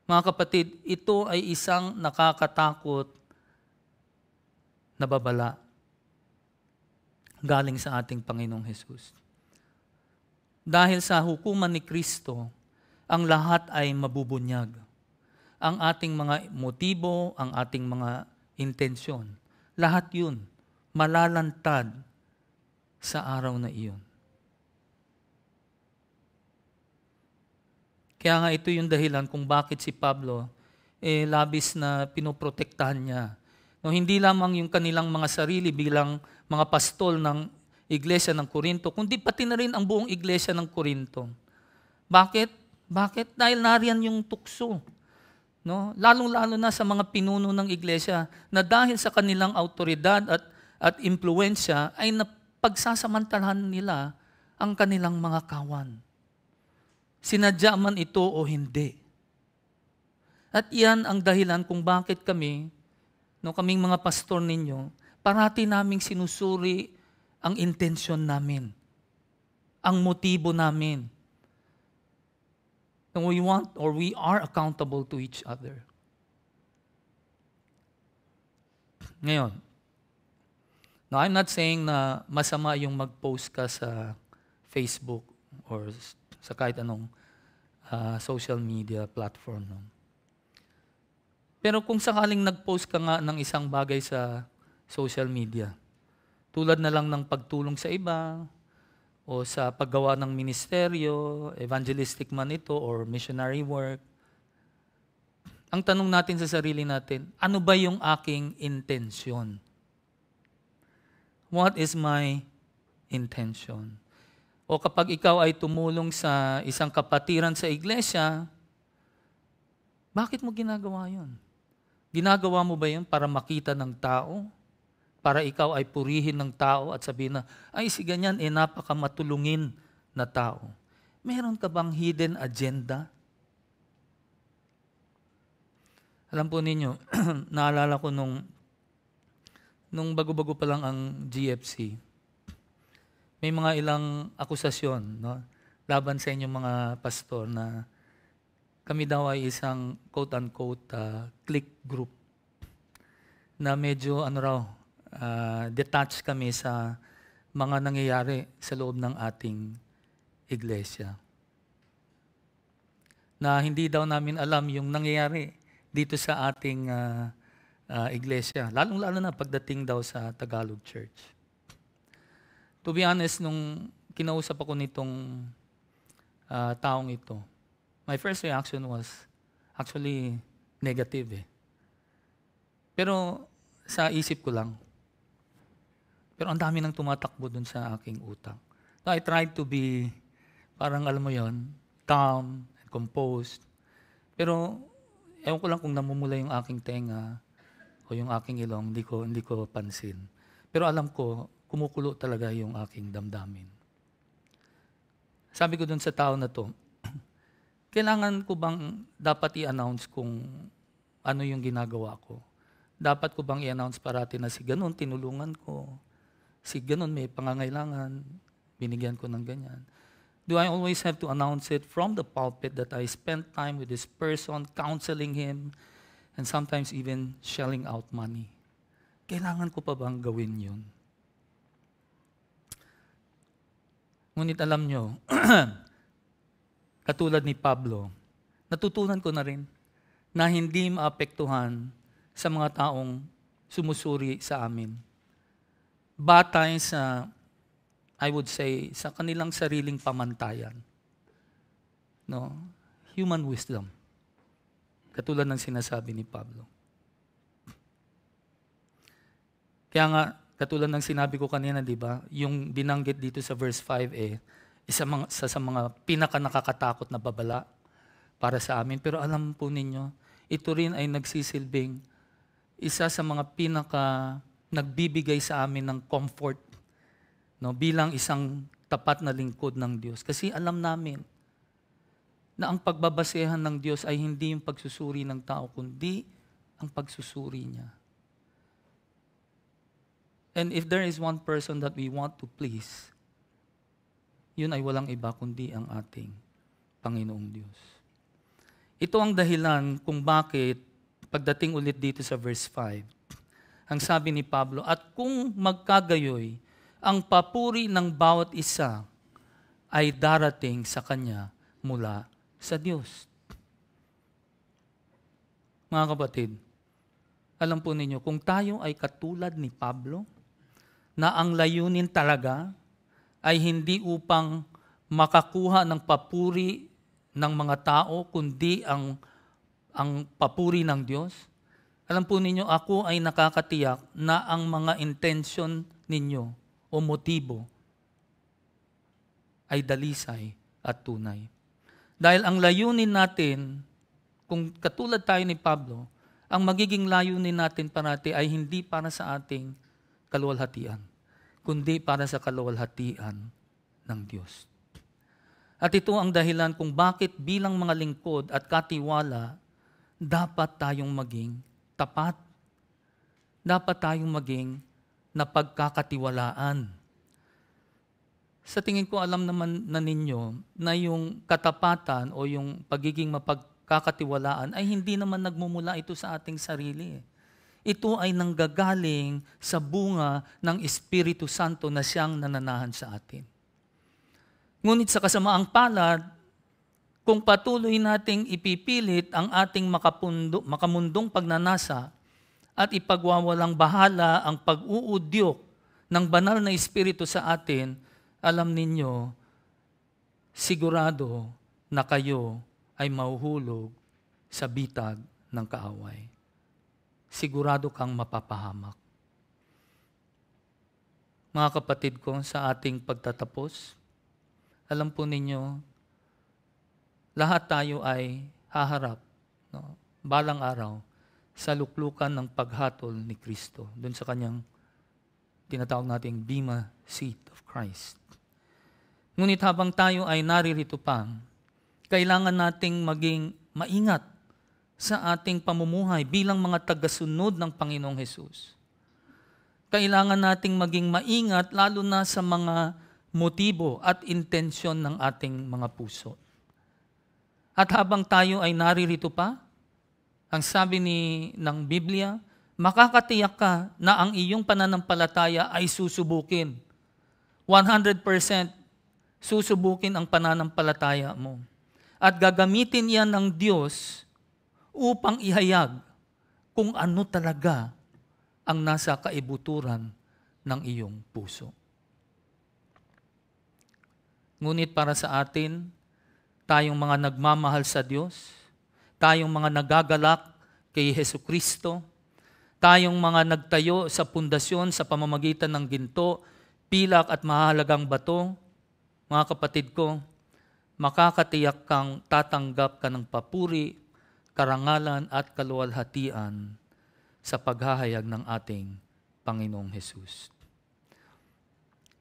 Mga kapatid, ito ay isang nakakatakot na babala galing sa ating Panginoong Hesus. Dahil sa hukuman ni Kristo, ang lahat ay mabubunyag. Ang ating mga motibo, ang ating mga intensyon, lahat yun malalantad sa araw na iyon. Kaya nga ito yung dahilan kung bakit si Pablo labis na pinoprotektahan niya. No, hindi lamang yung kanilang mga sarili bilang mga pastol ng iglesia ng Korinto, kundi pati na rin ang buong iglesia ng Korinto. Bakit? Bakit? Dahil nariyan yung tukso. No? Lalong-lalo na sa mga pinuno ng iglesia na dahil sa kanilang autoridad at impluensya ay napagsasamantalahan nila ang kanilang mga kawan. Sinadya man ito o hindi. At iyan ang dahilan kung bakit kami, kaming mga pastor ninyo, parati naming sinusuri ang intensyon namin, ang motibo namin. And we are accountable to each other. Ngayon, now I'm not saying na masama yung mag-post ka sa Facebook or sa kahit anong social media platform. No? Pero kung sakaling nag-post ka nga ng isang bagay sa social media, tulad na lang ng pagtulong sa iba, o sa paggawa ng ministeryo, evangelistic man ito, or missionary work, ang tanong natin sa sarili natin, ano ba yung aking intensyon? What is my intention? O kapag ikaw ay tumulong sa isang kapatiran sa iglesia, bakit mo ginagawa yun? Ginagawa mo ba yun para makita ng tao? Para ikaw ay purihin ng tao at sabihin na, ay si ganyan, napakamatulungin na tao. Meron ka bang hidden agenda? Alam po ninyo, naalala ko nung bago-bago pa lang ang GFC, may mga ilang akusasyon, no, laban sa inyong mga pastor na kami daw ay isang quote-unquote clique group na medyo detached kami sa mga nangyayari sa loob ng ating iglesia. Na hindi daw namin alam yung nangyayari dito sa ating iglesia, lalong-lalo na pagdating daw sa Tagalog Church. To be honest, nung kinausap ako nitong taong ito, my first reaction was actually negative. Pero sa isip ko lang. Pero ang dami nang tumatakbo dun sa aking utak. So I tried to be, parang alam mo yon, calm and composed. Pero, ewan ko lang kung namumula yung aking tenga o yung aking ilong, hindi ko pansin. Pero alam ko, kumukulo talaga yung aking damdamin. Sabi ko dun sa tao na to, kailangan ko bang dapat i-announce kung ano yung ginagawa ko? Dapat ko bang i-announce parati na si ganun, tinulungan ko, si ganun may pangangailangan, binigyan ko ng ganyan. Do I always have to announce it from the pulpit that I spent time with this person, counseling him, and sometimes even shelling out money? Kailangan ko pa bang gawin yun? Ngunit alam nyo, katulad ni Pablo, natutunan ko na rin na hindi maapektuhan sa mga taong sumusuri sa amin. Batay sa, I would say, sa kanilang sariling pamantayan. No? Human wisdom. Katulad ng sinasabi ni Pablo. Kaya nga, katulad ng sinabi ko kanina, di ba? Yung binanggit dito sa verse 5 isa sa mga pinaka-nakakatakot na babala para sa amin. Pero alam po ninyo, ito rin ay nagsisilbing isa sa mga nagbibigay sa amin ng comfort, no, bilang isang tapat na lingkod ng Diyos. Kasi alam namin na ang pagbabasehan ng Diyos ay hindi yung pagsusuri ng tao, kundi ang pagsusuri niya. And if there is one person that we want to please, yun ay walang iba kundi ang ating Panginoong Diyos. Ito ang dahilan kung bakit pagdating ulit dito sa verse 5, ang sabi ni Pablo, at kung magkagayoy, ang papuri ng bawat isa ay darating sa kanya mula sa Diyos. Mga kapatid, alam po ninyo, kung tayo ay katulad ni Pablo, na ang layunin talaga ay hindi upang makakuha ng papuri ng mga tao, kundi ang papuri ng Diyos. Alam po ninyo, ako ay nakakatiyak na ang mga intention ninyo o motibo ay dalisay at tunay. Dahil ang layunin natin, kung katulad tayo ni Pablo, ang magiging layunin natin parati ay hindi para sa ating kaluwalhatian, kundi para sa kaluwalhatian ng Diyos. At ito ang dahilan kung bakit bilang mga lingkod at katiwala, dapat tayong maging tapat. Dapat tayong maging napagkakatiwalaan. Sa tingin ko, alam naman na ninyo na yung katapatan o yung pagiging mapagkakatiwalaan ay hindi naman nagmumula ito sa ating sarili. Ito ay nanggagaling sa bunga ng Espiritu Santo na siyang nananahan sa atin. Ngunit sa kasamaang palad, kung patuloy nating ipipilit ang ating makamundong pagnanasa at ipagwawalang bahala ang pag-uudyok ng banal na Espiritu sa atin, alam ninyo, sigurado na kayo ay mahuhulog sa bitag ng kaaway. Sigurado kang mapapahamak. Mga kapatid ko, sa ating pagtatapos, alam po ninyo, lahat tayo ay haharap, no, balang araw sa luklukan ng paghatol ni Kristo, doon sa kanyang tinatawag nating Bema Seat of Christ. Ngunit habang tayo ay naririto pa, kailangan nating maging maingat sa ating pamumuhay bilang mga tagasunod ng Panginoong Hesus. Kailangan nating maging maingat lalo na sa mga motibo at intensyon ng ating mga puso. At habang tayo ay naririto pa, ang sabi ng Biblia, makakatiyak ka na ang iyong pananampalataya ay susubukin. 100% susubukin ang pananampalataya mo. At gagamitin yan ng Diyos upang ihayag kung ano talaga ang nasa kaibuturan ng iyong puso. Ngunit para sa atin, tayong mga nagmamahal sa Diyos, tayong mga nagagalak kay Hesukristo, tayong mga nagtayo sa pundasyon sa pamamagitan ng ginto, pilak at mahalagang bato, mga kapatid ko, makakatiyak kang tatanggap ka ng papuri, karangalan at kaluwalhatian sa paghahayag ng ating Panginoong Hesus.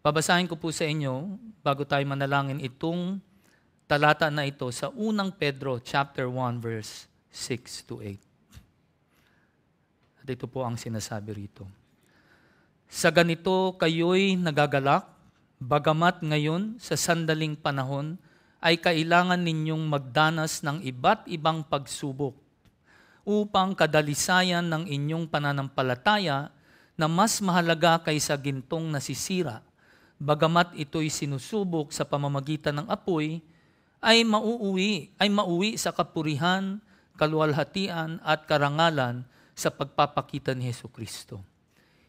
Babasahin ko po sa inyo, bago tayo manalangin, itong talata na ito sa unang Pedro chapter 1 verse 6 to 8. At ito po ang sinasabi rito. Sa ganito kayo'y nagagalak, bagamat ngayon sa sandaling panahon ay kailangan ninyong magdanas ng iba't ibang pagsubok upang kadalisayan ng inyong pananampalataya na mas mahalaga kaysa gintong nasisira, bagamat ito'y sinusubok sa pamamagitan ng apoy, ay mauwi sa kapurihan, kaluwalhatian at karangalan sa pagpapakita ni Hesukristo.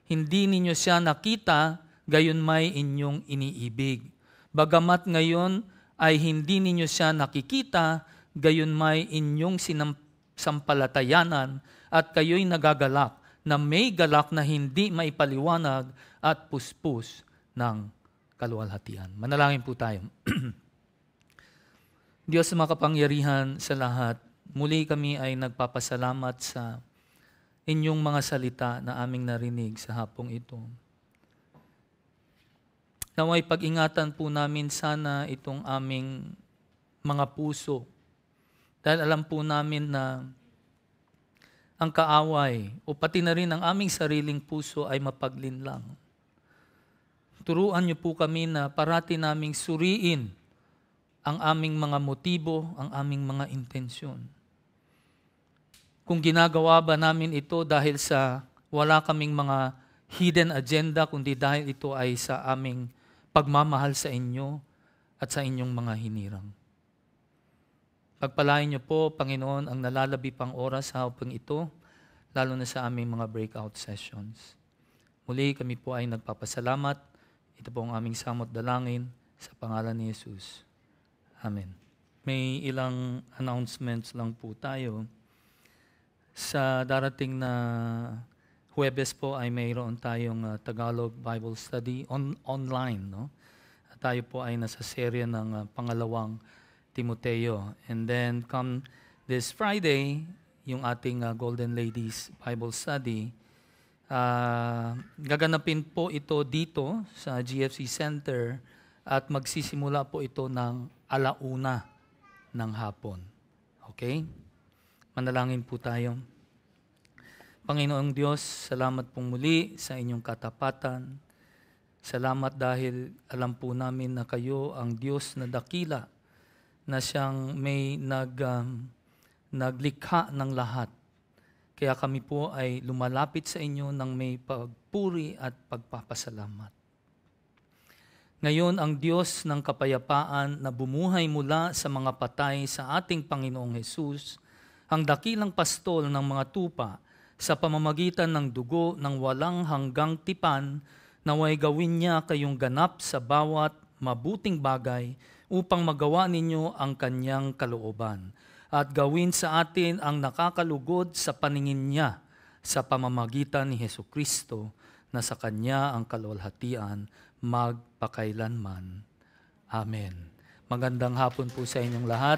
Hindi ninyo siya nakita, gayon may inyong iniibig. Bagamat ngayon ay hindi ninyo siya nakikita, gayon may inyong sampalatayanan at kayo'y nagagalak na may galak na hindi maipaliwanag at puspos ng kaluwalhatian. Manalangin po tayo. Diyos na makapangyarihan sa lahat, muli kami ay nagpapasalamat sa inyong mga salita na aming narinig sa hapong ito. Naway pag-ingatan po namin sana itong aming mga puso. Dahil alam po namin na ang kaaway o pati na rin ang aming sariling puso ay mapaglinlang. Turuan niyo po kami na parati naming suriin ang aming mga motibo, ang aming mga intensyon. Kung ginagawa ba namin ito dahil sa wala kaming mga hidden agenda, kundi dahil ito ay sa aming pagmamahal sa inyo at sa inyong mga hinirang. Pagpalain niyo po, Panginoon, ang nalalabi pang oras sa hapong ito, lalo na sa aming mga breakout sessions. Muli kami po ay nagpapasalamat. Ito po ang aming samot dalangin sa pangalan ni Jesus. Amen. May ilang announcements lang po tayo. Sa darating na Huwebes po ay mayroon tayong Tagalog Bible Study online. No? At tayo po ay nasa serye ng pangalawang Timoteo. And then come this Friday, yung ating Golden Ladies Bible Study, gaganapin po ito dito sa GFC Center at magsisimula po ito ng 1:00 ng hapon. Okay? Manalangin po tayo. Panginoong Diyos, salamat pong muli sa inyong katapatan. Salamat dahil alam po namin na kayo ang Diyos na dakila, na siyang may naglikha ng lahat. Kaya kami po ay lumalapit sa inyo ng may pagpuri at pagpapasalamat. Ngayon, ang Diyos ng kapayapaan na bumuhay mula sa mga patay sa ating Panginoong Hesus, ang dakilang pastol ng mga tupa sa pamamagitan ng dugo ng walang hanggang tipan, naway gawin niya kayong ganap sa bawat mabuting bagay upang magawa ninyo ang kanyang kalooban at gawin sa atin ang nakakalugod sa paningin niya sa pamamagitan ni Hesukristo na sa kanya ang kaluwalhatian magpakailanman. Amen. Magandang hapon po sa inyong lahat.